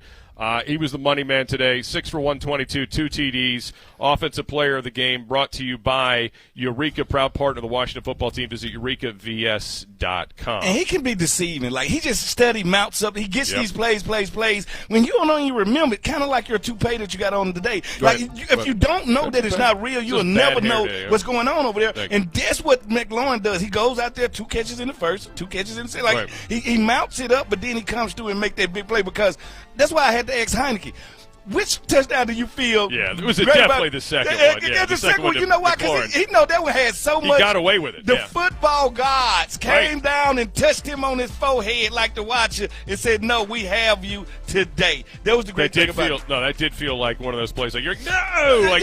he was the money man today. 6 for 122, 2 TDs. Offensive player of the game brought to you by Eureka, proud partner of the Washington football team. Visit eurekavs.com. And he can be deceiving. Like, he just mounts up. He gets these plays. When you don't even remember it, kind of like your toupee that you got on today. Right. Like, if you don't know that it's not real, you'll never know what's going on over there. And that's what McLaurin does. He goes out there, 2 catches in the first, 2 catches in the second. Like, he mounts it up, but then he comes through and make that big play, because that's why I had to ask Heineke, which touchdown do you feel? Yeah, it was definitely the second one. Yeah, the second one. You know why? Because he know that one had so much. He got away with it. The football gods came down and touched him on his forehead like the watcher and said, "No, we have you today." That was the great thing about it. No, that did feel like one of those plays. Like,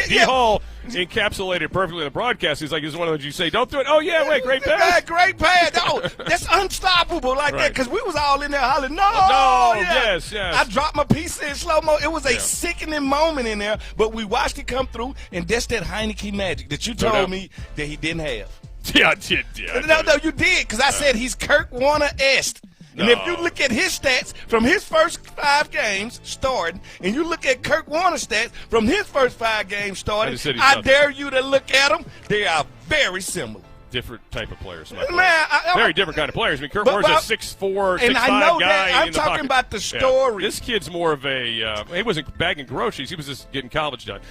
D. Hall encapsulated perfectly in the broadcast. He's like, "This is one of those you say, don't do it." Oh yeah, wait, great pass. Great pass. Oh, that's unstoppable like that, because we was all in there hollering, "No, yes." I dropped my piece in slow mo. It was a sickening moment in there, but we watched it come through, and that's that Heineke magic that you told me that he didn't have. Yeah, I did. No, you did, because I said he's Kurt Warner-esque. And if you look at his stats from his first 5 games starting, and you look at Kurt Warner's stats from his first 5 games starting, I dare you to look at them. They are very similar. Different type of players. Very different kind of players. I mean, Kurt Warner's a 6'4", 6'5" guy. I'm talking about the story. This kid's more of a he wasn't bagging groceries. He was just getting college done.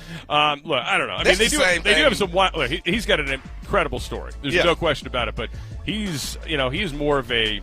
Look, I don't know. I mean, they do have some. Look, he's got an incredible story. There's no question about it. But he's more of a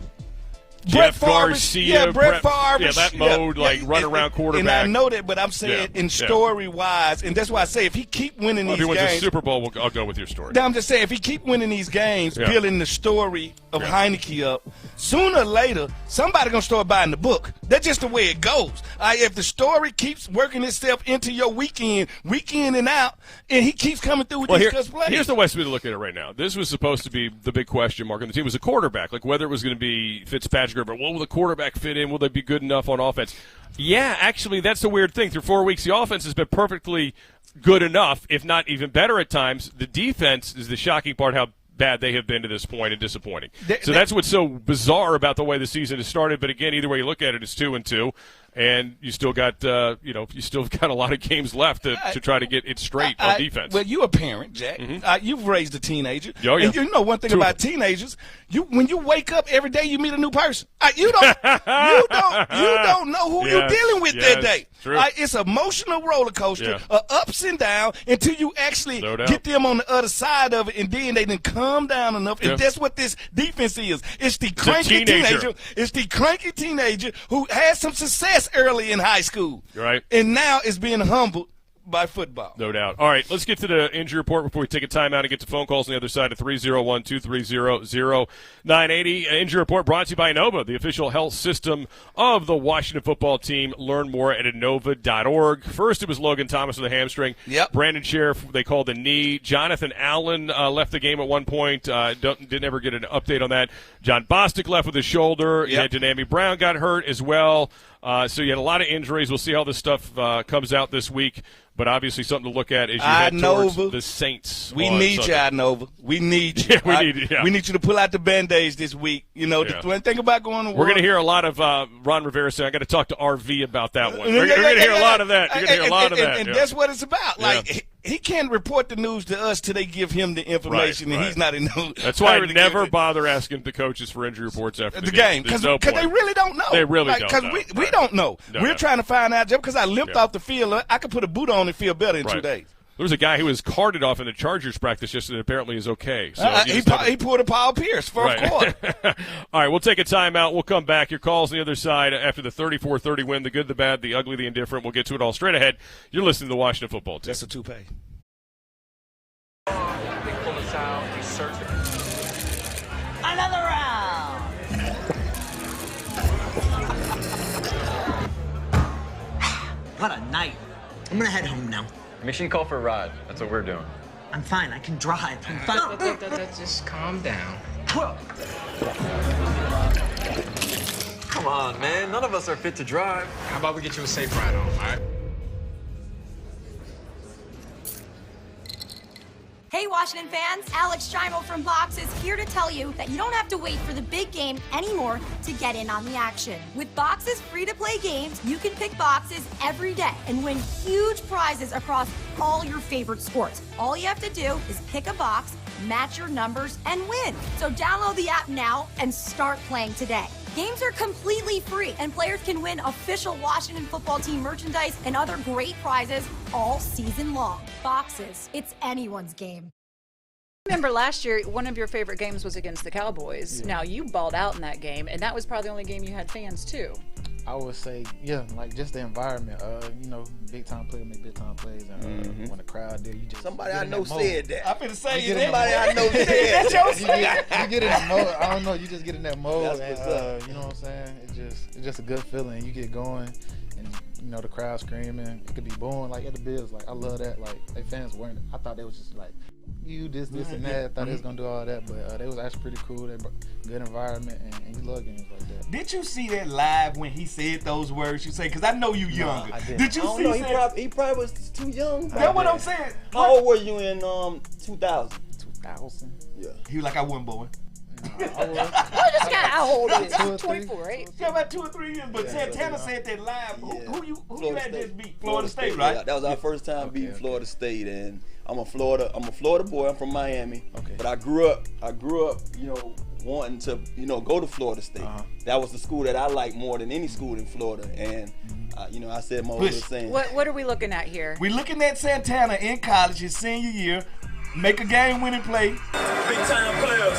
Jeff Garcia, Brett Favre, that mode, run around quarterback. And I know that, but I'm saying in story-wise, and that's why I say if he keep winning these games. If he wins the Super Bowl, I'll go with your story. I'm just saying, if he keep winning these games, building the story of Heineke up, sooner or later, somebody going to start buying the book. That's just the way it goes. If the story keeps working itself into your week in and out, and he keeps coming through with these clutch plays. Here's the West way to look at it right now. This was supposed to be the big question mark on the team. It was a quarterback, like whether it was going to be Fitzpatrick, but will the quarterback fit in? Will they be good enough on offense? Yeah, actually, that's the weird thing. Through 4 weeks, the offense has been perfectly good enough, if not even better at times. The defense is the shocking part, how bad they have been to this point, and disappointing. So that's what's so bizarre about the way the season has started. But again, either way you look at it, it's 2-2. And you still got, a lot of games left to try to get it straight on defense. Well, you're a parent, Jack. Mm-hmm. You've raised a teenager. Oh, yeah. And you know one thing about teenagers: when you wake up every day, you meet a new person. You don't know who you're dealing with that day. True. It's an emotional roller coaster, ups and downs, until you actually get them on the other side of it, and then they didn't calm down enough. And that's what this defense is. It's the cranky teenager. It's the cranky teenager who has some success early in high school, right? And now is being humbled by football. No doubt. All right, let's get to the injury report before we take a timeout and get to phone calls on the other side of 301-230-0980. Injury report brought to you by Inova, the official health system of the Washington football team. Learn more at Inova.org. First, it was Logan Thomas with a hamstring. Yep. Brandon Sheriff, they called the knee. Jonathan Allen left the game at one point. Didn't ever get an update on that. John Bostic left with his shoulder. Yep. Janami Brown got hurt as well. So you had a lot of injuries. We'll see how this stuff comes out this week. But obviously something to look at as you head towards the Saints. We need you, Inova. We need you. We need you to pull out the Band-Aids this week. Think about going to work. We're going to hear a lot of Ron Rivera saying, I got to talk to RV about that one. You're going to hear a lot of that. You're going to hear a lot of that. And that's what it's about. He can't report the news to us till they give him the information, and he's not in the. That's why I never bother asking the coaches for injury reports after the game because they really don't know. They really don't know. Because we don't know. We're trying to find out. Just because I limped off the field, I could put a boot on and feel better in 2 days. There was a guy who was carted off in the Chargers practice yesterday. Apparently, is okay. So he pulled a Paul Pierce fourth quarter. All right, we'll take a timeout. We'll come back. Your calls on the other side after the 34-30 win. The good, the bad, the ugly, the indifferent. We'll get to it all straight ahead. You're listening to the Washington Football Team. That's a toupee. Pull this out. He's searching. Another round. What a night. I'm gonna head home now. Make sure you call for a ride. That's what we're doing. I'm fine. I can drive. I'm fine. Just calm down. Come on, man. None of us are fit to drive. How about we get you a safe ride home, all right? Hey, Washington fans, Alex Strymel from Box is here to tell you that you don't have to wait for the big game anymore to get in on the action. With Box's free-to-play games, you can pick boxes every day and win huge prizes across all your favorite sports. All you have to do is pick a box, match your numbers, and win. So download the app now and start playing today. Games are completely free, and players can win official Washington football team merchandise and other great prizes all season long. Boxes, it's anyone's game. Remember last year, one of your favorite games was against the Cowboys. Yeah. Now, you balled out in that game, and that was probably the only game you had fans, too. I would say, just the environment. Big-time players make big-time plays, and when the crowd there, you just somebody I know said that. I'm finna say somebody I know said that. You get in the mode. I don't know. You just get in that mode, and you know what I'm saying? It's just a good feeling. You get going, and the crowd screaming. It could be booing like at the Bills. Like I love that. Like they fans weren't. I thought they was just like this, and that. I thought they was gonna do all that, but they was actually pretty cool. They good environment, and you love games like that. Did you see that live when he said those words? You say because I know you younger. Did you see? He probably was too young. That's what I'm saying. How old were you in 2000? 2000. Yeah. He was like, I wasn't born. How old is he? 24, right? Yeah, about 2 or 3 years. But Santana said that live. Who you had just beat? Florida State, right? Yeah, that was our first time beating Florida State, and I'm a Florida boy. I'm from Miami, but I grew up, wanting to, go to Florida State. That was the school that I liked more than any school in Florida, and I said my older saying. What are we looking at here? We're looking at Santana in college, his senior year, make a game-winning play. Big time players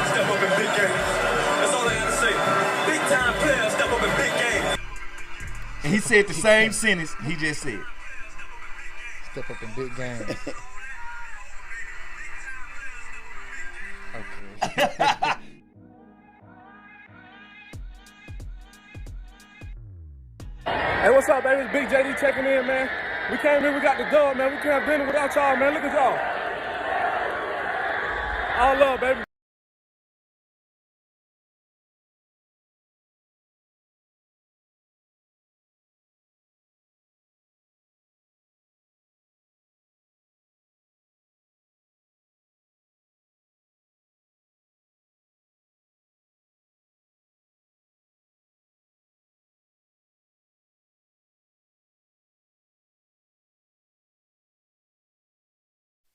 step up in big games. That's all I gotta say. Big time players step up in big games. And he said the same sentence he just said. Step up in big games. Okay. Hey, what's up, baby? It's Big JD checking in, man. We came in, we got the dub, man. We couldn't have dinner without y'all, man. Look at y'all. All love, baby.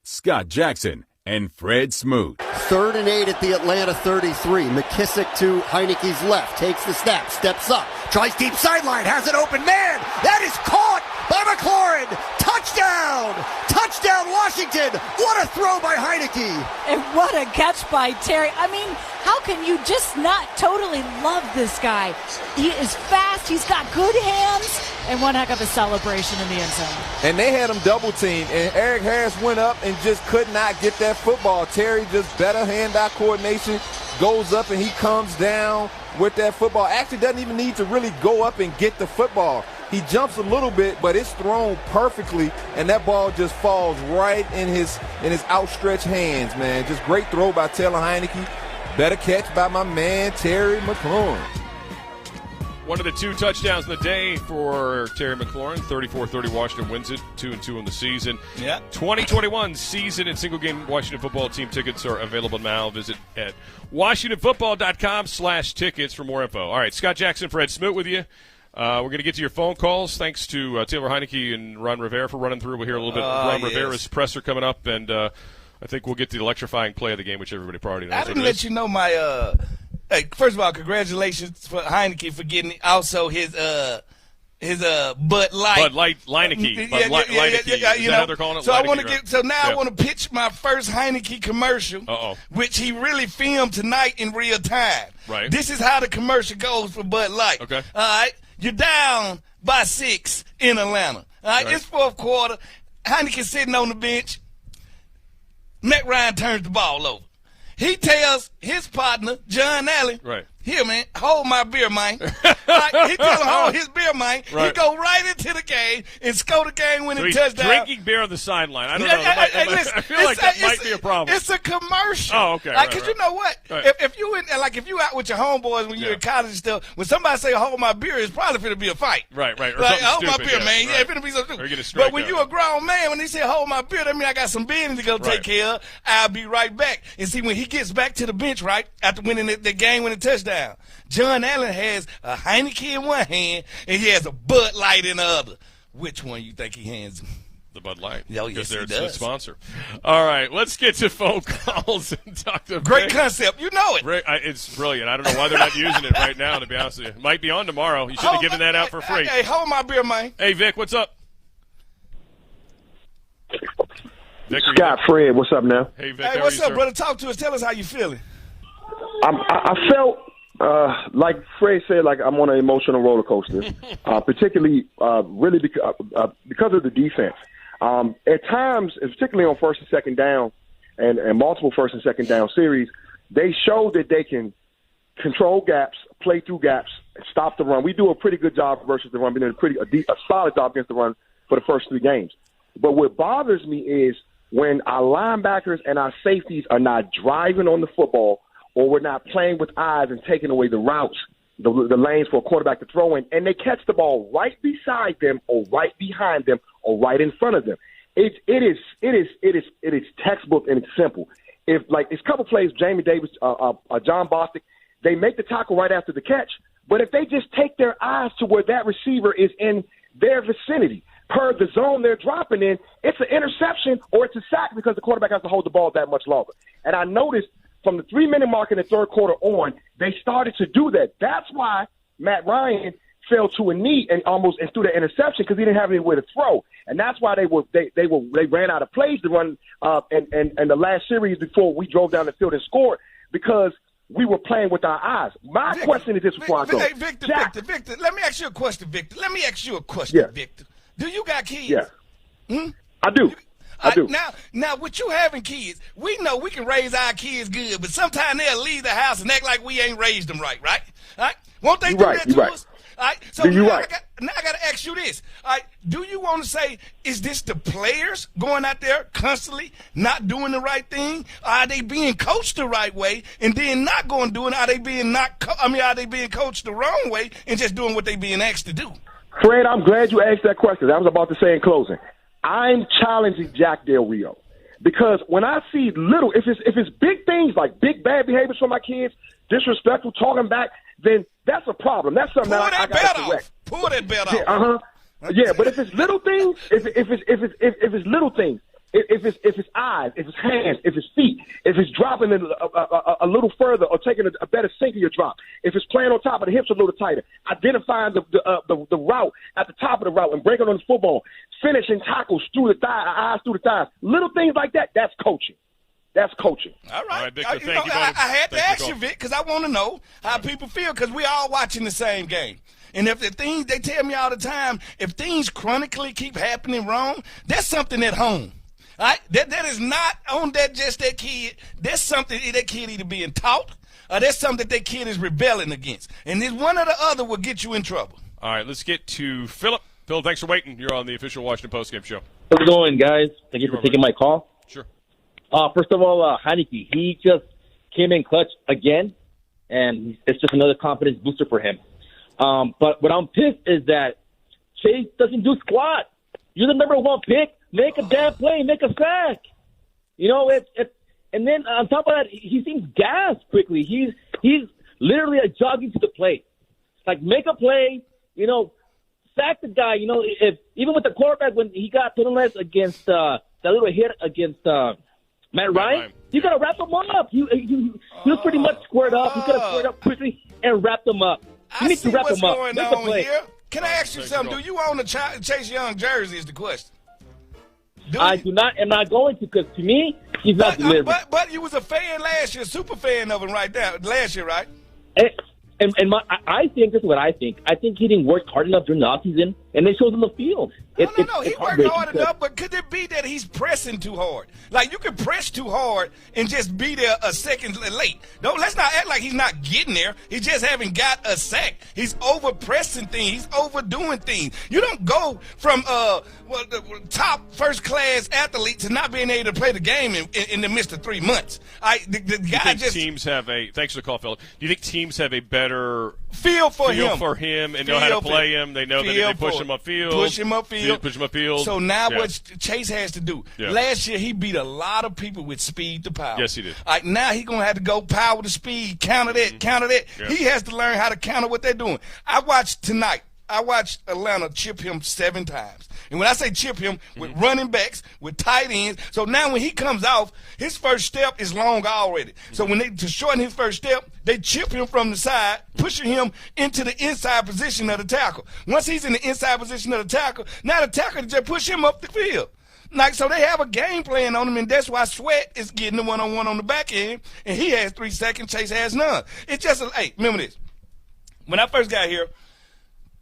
Scott Jackson and Fred Smoot. 3rd and 8 at the Atlanta 33. McKissick to Heineke's left. Takes the snap. Steps up. Tries deep sideline. Has it open. Man, that is caught by McLaurin. Touchdown! Touchdown, Washington! What a throw by Heineke! And what a catch by Terry. I mean, how can you just not totally love this guy? He is fast, he's got good hands, and one heck of a celebration in the end zone. And they had him double teamed, and Eric Harris went up and just could not get that football. Terry just better hand-eye coordination, goes up and he comes down with that football. Actually doesn't even need to really go up and get the football. He jumps a little bit, but it's thrown perfectly, and that ball just falls right in his outstretched hands, man. Just great throw by Taylor Heineke. Better catch by my man, Terry McLaurin. One of the 2 touchdowns of the day for Terry McLaurin. 34-30 Washington wins it, 2-2 in the season. Yeah. 2021 season and single-game Washington football team tickets are available now. Visit at WashingtonFootball.com/tickets for more info. All right, Scott Jackson, Fred Smoot with you. We're going to get to your phone calls. Thanks to Taylor Heineke and Ron Rivera for running through. We'll hear a little bit of Ron Rivera's presser coming up, and I think we'll get to the electrifying play of the game, which everybody already knows. I didn't let you know my hey, first of all, congratulations for Heineke for getting also his Bud Light. Bud Light Leineke. Bud Leineke. Is that how they're calling it? So Leineke, I want to right? I want to pitch my first Heineke commercial, which he really filmed tonight in real time. Right. This is how the commercial goes for Bud Light. Okay. All right. You're down by 6 in Atlanta. All right. It's fourth quarter. Heineke sitting on the bench. Matt Ryan turns the ball over. He tells his partner, John Allen, here, man, hold my beer, man. Right? He tells him, hold his beer, man. Right. He go right into the game and score the game-winning touchdown. Drinking beer on the sideline. I don't know. I feel like that might be a problem. It's a commercial. Oh, okay. Because you know what? If you out with your homeboys when you're in college and stuff, when somebody say hold my beer, it's probably going to be a fight. Right. Or like, something hold stupid, my beer, man. Yeah, it's going to be something stupid. But when you're a grown man, when they say hold my beer, that means I got some business to go take care of. I'll be right back. And see, when he gets back to the bench, right, after winning the game-winning touchdown, John Allen has a Heineke in one hand, and he has a Bud Light in the other. Which one you think he hands him? The Bud Light. Oh, yes, they're he does. the sponsor. All right, let's get to phone calls and talk to Great Vic. concept. You know it. It's brilliant. I don't know why they're not using it right now, to be honest with you. It might be on tomorrow. You shouldn't have given that out for free. Hey, hold my beer, man. Hey, Vic, what's up? Vic, Scott, Fred, what's up now? Hey, Vic, Hey, what's up, brother? Talk to us. Tell us how you feeling. I felt like Fred said, like I'm on an emotional roller coaster, particularly really because of the defense. At times, particularly on first and second down and multiple first and second down series, they show that they can control gaps, play through gaps, and stop the run. We do a pretty good job versus the run. We've done a solid job against the run for the first 3 games. But what bothers me is when our linebackers and our safeties are not driving on the football, or we're not playing with eyes and taking away the routes, the lanes for a quarterback to throw in, and they catch the ball right beside them or right behind them or right in front of them. It is textbook and it's simple. If like it's a couple plays, Jamie Davis, John Bostic, they make the tackle right after the catch, but if they just take their eyes to where that receiver is in their vicinity, per the zone they're dropping in, it's an interception or it's a sack because the quarterback has to hold the ball that much longer. And I noticed from the 3-minute mark in the third quarter on, they started to do that. That's why Matt Ryan fell to a knee and threw the interception because he didn't have anywhere to throw. And that's why they ran out of plays to run and the last series before we drove down the field and scored because we were playing with our eyes. My question is this before I go. Hey, Victor, let me ask you a question, Victor. Victor. Do you got kids? Yeah. I do. I do. Now, with you having kids, we know we can raise our kids good, but sometimes they'll leave the house and act like we ain't raised them right? All right? Won't they do that to us? All right? So now I got to ask you this. All right? Do you want to say, is this the players going out there constantly not doing the right thing? Are they being coached the right way and then not going to do it? Are they being coached the wrong way and just doing what they being asked to do? Fred, I'm glad you asked that question. I was about to say in closing, I'm challenging Jack Del Rio because when I see little, if it's big things like big bad behaviors from my kids, disrespectful, talking back, then that's a problem. That's something I got to correct. Pull that belt off. Yeah, but if it's little things, if it's little things, if it's eyes, if it's hands, if it's feet, if it's dropping it a little further or taking a better sink of your drop, if it's playing on top of the hips a little tighter, identifying the route at the top of the route and breaking on the football, finishing tackles through the eyes through the thighs, little things like that. That's coaching. That's coaching. All right. Victor, I had to ask you, Vic, because I want to know how people feel, because we all watching the same game. And if the things they tell me all the time, if things chronically keep happening wrong, that's something at home. All right? That is not on that kid. That's something that kid either being taught or that's something that kid is rebelling against. And this one or the other will get you in trouble. All right, let's get to Philip. Phil, thanks for waiting. You're on the official Washington Postgame Show. How's it going, guys? Thank you for taking my call. Sure. First of all, Heinicke, he just came in clutch again, and it's just another confidence booster for him. But what I'm pissed is that Chase doesn't do squat. You're the number 1 pick. Make a damn play. Make a sack. You know, and then on top of that, he seems gassed quickly. He's literally jogging to the plate. Like, make a play, you know, sack the guy. You know, even with the quarterback, when he got penalized against that little hit against Matt Ryan, you got to wrap him up. He was pretty much squared up. He could have squared up quickly and wrapped him up. You need to wrap him up. Going on here. Can I ask you something? Do you own a Chase Young jersey is the question. I do not. Am not going to, because to me, he's not delivering. But you was a fan last year, super fan of him right there last year, right? I think this is what I think. I think he didn't work hard enough during the offseason, and they showed him the field. No, he worked hard enough, but could it be that he's pressing too hard? Like, you can press too hard and just be there a second late. No, let's not act like he's not getting there. He just haven't got a sack. He's over-pressing things. He's overdoing things. You don't go from the top first-class athlete to not being able to play the game in the midst of 3 months. Do you think teams have thanks for the call, Philip. Do you think teams have a better feel for him and know how to play him? They know that if they push him upfield. Push him upfield. So now what Chase has to do. Yeah. Last year he beat a lot of people with speed to power. Yes, he did. Now he's going to have to go power to speed, counter that. Yeah. He has to learn how to counter what they're doing. I watched Atlanta chip him 7 times. And when I say chip him, with running backs, with tight ends. So now when he comes off, his first step is long already. So to shorten his first step, they chip him from the side, pushing him into the inside position of the tackle. Once he's in the inside position of the tackle, now the tackle just push him up the field. So they have a game plan on him, and that's why Sweat is getting the one-on-one on the back end, and he has 3 seconds, Chase has none. It's just, remember this. When I first got here,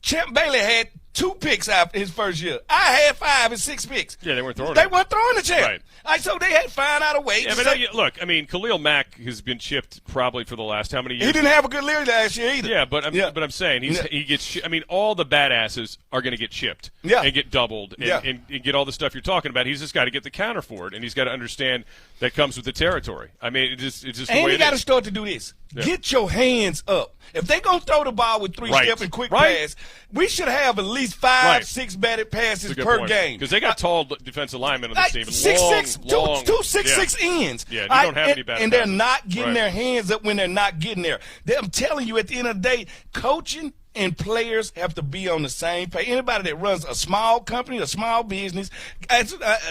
Champ Bailey had 2 picks after his first year. I had 5 and 6 picks. Yeah, they weren't throwing the Champ. Right. So they had to find out a way. Yeah, but look, I mean, Khalil Mack has been chipped probably for the last how many years? He didn't have a good year last year either. Yeah, but I'm saying he gets. I mean, all the badasses are going to get chipped and get doubled and get all the stuff you're talking about. He's just got to get the counter for it, and he's got to understand that comes with the territory. I mean, it's just the way it is. And you got to start to do this. Yeah. Get your hands up. If they're going to throw the ball with 3-step and quick pass, we should have at least 5, 6 batted passes per game. Because they got tall defensive linemen on this team. 6'6" ends. Yeah, you don't have any bad and they're not getting their hands up when they're not getting there. I'm telling you, at the end of the day, coaching and players have to be on the same page. Anybody that runs a small company, a small business,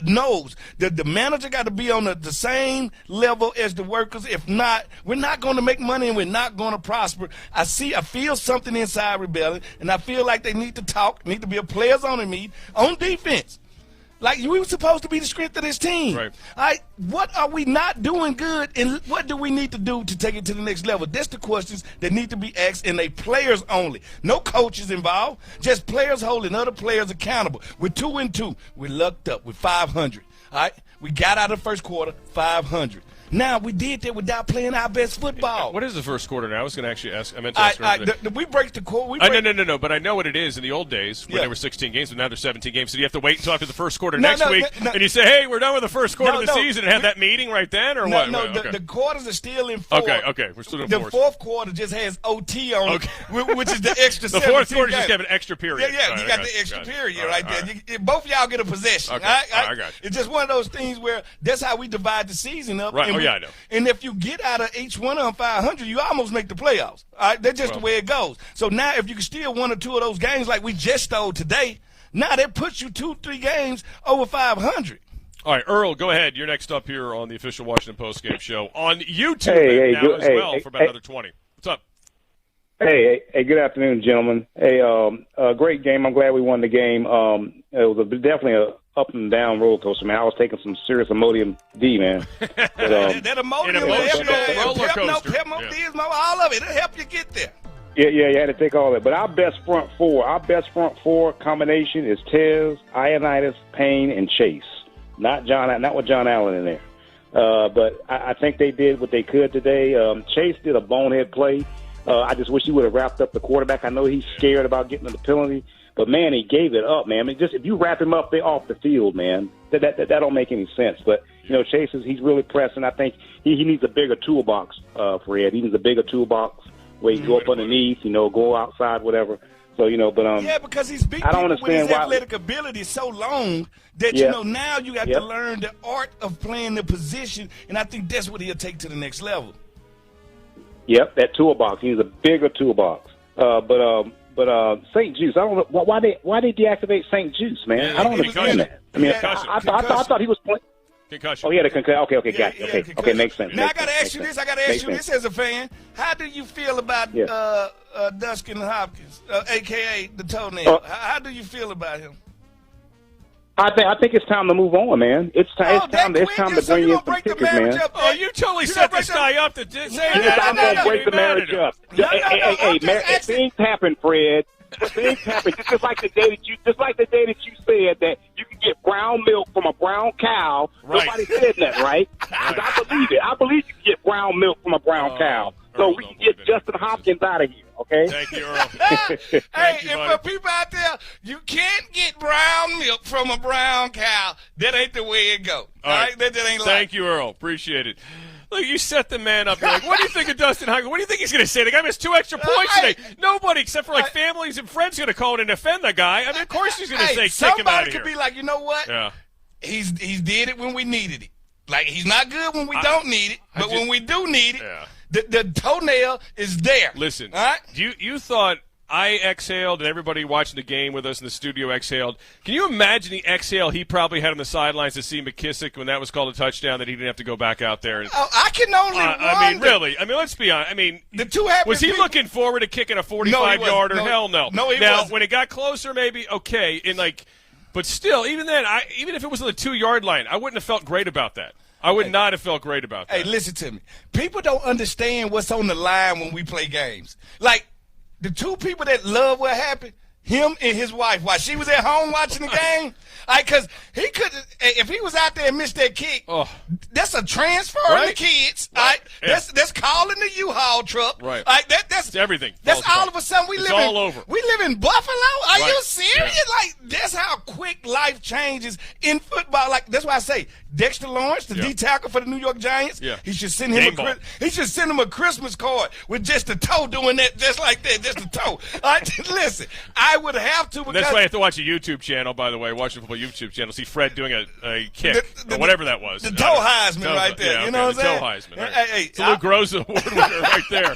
knows that the manager got to be on the same level as the workers. If not, we're not going to make money and we're not going to prosper. I feel something inside rebelling, and I feel like they need to talk, need to be a players only meet on defense. Like, we were supposed to be the strength of this team. Right. What are we not doing good, and what do we need to do to take it to the next level? That's the questions that need to be asked, and they players only. No coaches involved, just players holding other players accountable. We're 2-2. We're lucked up. We're 500. All right? We got out of the first quarter 500. Now, we did that without playing our best football. What is the first quarter now? I was going to actually ask. I meant to ask. We break the quarter. No. But I know what it is in the old days when there were 16 games, but now there's 17 games. So you have to wait until after the first quarter next week, and you say, hey, we're done with the first quarter of the season, and have that meeting right then, or what? The quarters are still in 4. Okay. We're still in 4. The fourth quarter just has OT on it, which is the extra 17 The fourth quarter just have an extra period. Yeah, you got the extra period right there. Both of y'all get a possession. I got you. It's just one of those things where that's how we divide the season up. Right. I know. And if you get out of each one of them 500, you almost make the playoffs. All right, that's just the way it goes. So now if you can steal 1 or 2 of those games like we just stole today, now that puts you 2-3 games over 500. All right, Earl, go ahead. You're next up here on the official Washington Postgame Show on YouTube for about another 20. What's up? Hey, good afternoon, gentlemen. Hey, great game. I'm glad we won the game. It was definitely a up and down roller coaster, man. I was taking some serious Imodium D, man. But, that Imodium will help you. Pepmo, all of it. It'll help you get there. Yeah, you had to take all that. But our best front four combination is Tez, Ioannidis, Payne, and Chase. Not with John Allen in there. But I think they did what they could today. Chase did a bonehead play. I just wish he would have wrapped up the quarterback. I know he's scared about getting the penalty, but man, he gave it up, man. I mean, just if you wrap him up, off the field, man, that don't make any sense. But Chase he's really pressing. I think he needs a bigger toolbox, Fred. He needs a bigger toolbox where he can go up underneath, go outside, whatever. So but yeah, because he's big. I don't understand with his athletic ability so long that now you got to learn the art of playing the position, and I think that's what he'll take to the next level. Yep, that toolbox. He needs a bigger toolbox. But St. Juice, I don't know why they deactivate St. Juice, man. I don't understand that. I mean, I thought he was playing. Concussion. Oh, he had a concussion. Okay, got it. Okay, makes sense. Now I got to ask you this. As a fan. How do you feel about Dustin Hopkins, a.k.a. the toenail? How do you feel about him? I think it's time to move on, man. It's time to bring in some kickers, man. Oh, you totally set this guy up to say that. I'm going to break the marriage up. Hey, things happen, Fred. Things happen. Just like the day that you said that you can get brown milk from a brown cow. Right. Nobody said that, right? Because I believe it. I believe you can get brown milk from a brown cow. So we can get Justin Hopkins out of here, okay? Thank you, Earl. And for people out there, you can't get brown milk from a brown cow. That ain't the way it go. All right? That ain't Thank you, Earl. Appreciate it. Look, you set the man up. You're like, what do you think of Dustin Hopkins? What do you think he's going to say? The guy missed 2 extra points today. Nobody except for families and friends going to call in and defend the guy. I mean, of course he's going to say, kick him out of here. Somebody could be like, you know what? Yeah. He's did it when we needed it. Like, he's not good when we don't need it, but when we do need it, the toenail is there. Listen, all right? You thought I exhaled and everybody watching the game with us in the studio exhaled. Can you imagine the exhale he probably had on the sidelines to see McKissick when that was called a touchdown, that he didn't have to go back out there? I can only wonder. I mean, really. I mean, let's be honest. I mean, the two happened. Was he looking forward to kicking a 45-yarder? Hell no. No, he now, wasn't. when it got closer, maybe, okay. And but still, even then, even if it was on the 2-yard line, I wouldn't have felt great about that. I would not have felt great about that. Hey, listen to me. People don't understand what's on the line when we play games. Like, the two people that love what happened, him and his wife, while she was at home watching the game, because he could, if he was out there and missed that kick, that's a transfer of the kids. Right. That's calling the U-Haul truck. Right. That's everything. That's all of a sudden we live all over. We live in Buffalo. Are Right. you serious? Yeah. Like, that's how quick life changes in football. Like, that's why I say Dexter Lawrence, the D tackle for the New York Giants, he should send him a Christmas card with just the toe doing that, just like that, just the toe. Listen, I would have to. Because that's why I have to watch a YouTube channel, by the way, watch the football YouTube channel, see Fred doing a kick, or whatever that was. The toe Heisman right there. Yeah, you know what I'm saying? The toe Heisman. Right. Hey, it's a Lou Groza award winner right there.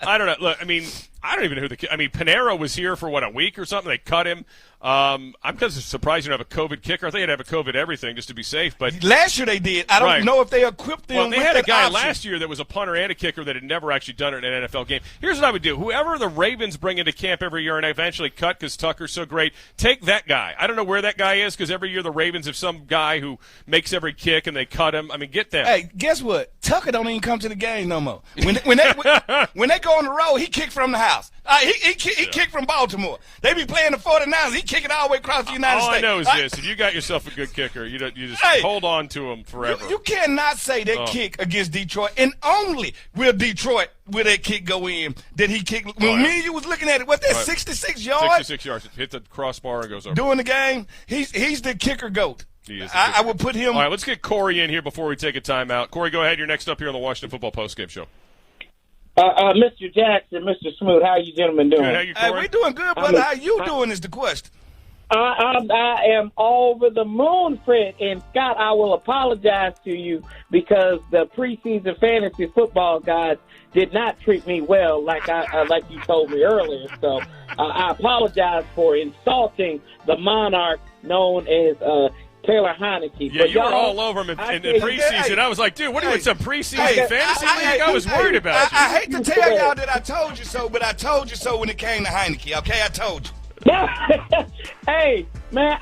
I don't know. Look, I mean, I don't even know who Panero was here for, a week or something? They cut him. I'm kind of surprised you don't have a COVID kicker. I think you'd have a COVID everything just to be safe. But last year they did. I don't know if they equipped them. Well, they with had a guy option. last year that was a punter and a kicker that had never actually done it in an NFL game. Here's what I would do. Whoever the Ravens bring into camp every year and eventually cut because Tucker's so great, take that guy. I don't know where that guy is because every year the Ravens have some guy who makes every kick and they cut him. I mean, get them. Hey, guess what? Tucker don't even come to the game no more. When they go on the road, he kick from the house. He kicked from Baltimore. They be playing the 49ers. He kick it all the way across the United States. States. All I know is this: if you got yourself a good kicker, you just hold on to him forever. You cannot say that kick against Detroit, and only will Detroit that kick go in that he kicked. When me and you was looking at it, what's that? 66 yards. 66 yards. Hit the crossbar and goes over. During the game, he's the kicker goat. He is. I would put him. All right, let's get Corey in here before we take a timeout. Corey, go ahead. You're next up here on the Washington Football Postgame Show. Mr. Jackson, Mr. Smoot, how you gentlemen doing? Good. How you, Corey? Hey, we doing good, brother. How you doing is the question. I am over the moon, Fred. And Scott, I will apologize to you because the preseason fantasy football guys did not treat me well like you told me earlier. So I apologize for insulting the monarch known as Taylor Heineke. Yeah, but you were y'all, all over him in preseason. I was like, dude, what are you in some preseason fantasy league? I was worried about you. I hate to tell y'all that I told you so, but I told you so when it came to Heineke. Okay, I told you. Hey, man,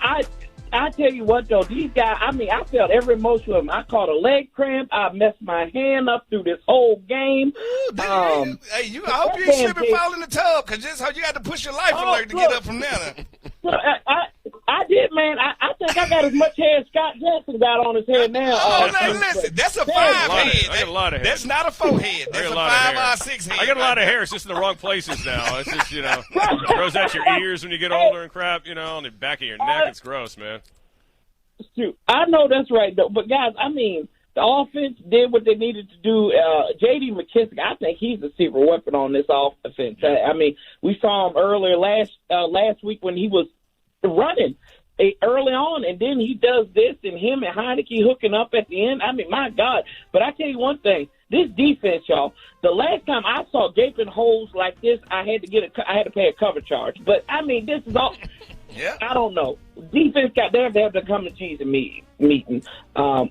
I tell you what, though, these guys, I mean, I felt every emotion of them. I caught a leg cramp. I messed my hand up through this whole game. I hope you ain't slip and fall in the tub, because this how you got to push your life alert to get up from there. I did, man. I think I got as much hair as Scott Jackson got on his head now. Listen, that's a 5 head. I got a lot of hair. That's not a 4 head. That's a 5 or 6 head. I got a lot of hair. It's just in the wrong places now. It's just, it grows out your ears when you get older and crap, on the back of your neck. It's gross, man. Shoot, I know that's right, though. But, guys, I mean, the offense did what they needed to do. J.D. McKissick, I think he's a secret weapon on this offense. I mean, we saw him earlier last week when he was running early on, and then he does this, and him and Heineke hooking up at the end. I mean, my God. But I tell you one thing, this defense, y'all, the last time I saw gaping holes like this, I had to pay a cover charge. But, I mean, this is all – yeah. I don't know. Defense they have to come to Jesus meeting.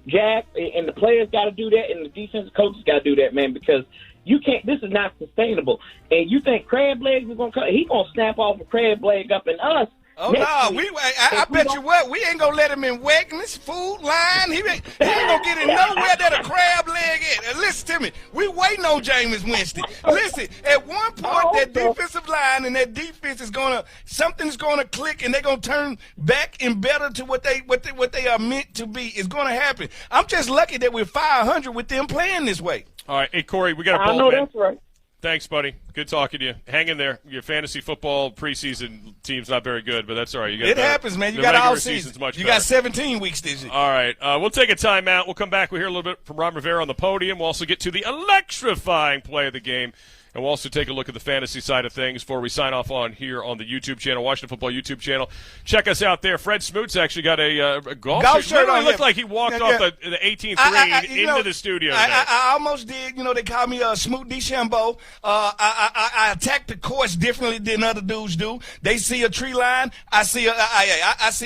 Jack and the players got to do that, and the defensive coaches got to do that, man, because you can't. This is not sustainable. And you think Crab Legs is going to come? He's going to snap off a Crab Leg up in us. Oh, no, I bet you what, we ain't going to let him in Wegmans food line. He ain't going to get in nowhere that a crab leg is. And listen to me, we waiting on Jameis Winston. Listen, at one point, that defensive line and that defense is going to, something's going to click, and they're going to turn back and better to what they are meant to be. It's going to happen. I'm just lucky that we're 500 with them playing this way. All right, hey, Corey, we got a bolt, I know man. that's right. Thanks, buddy. Good talking to you. Hang in there. Your fantasy football preseason team's not very good, but that's all right. It happens, man. You got all season. You got 17 weeks this year. All right. We'll take a timeout. We'll come back. We'll hear a little bit from Ron Rivera on the podium. We'll also get to the electrifying play of the game. And we'll also take a look at the fantasy side of things before we sign off on here on the YouTube channel, Washington Football YouTube channel. Check us out there. Fred Smoot's actually got a golf shirt on. It looked like he walked off the 18th green into the studio. I almost did. They call me Smoot DeChambeau. I attack the course differently than other dudes do. They see a tree line. I see an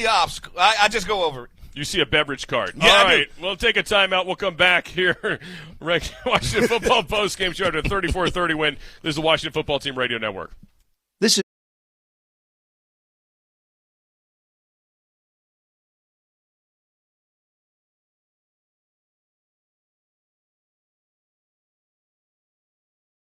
obstacle. I just go over it. You see a beverage cart. Yeah, all right. We'll take a timeout. We'll come back here. Washington Football postgame show to a 34-30 win. This is the Washington Football Team Radio Network. This is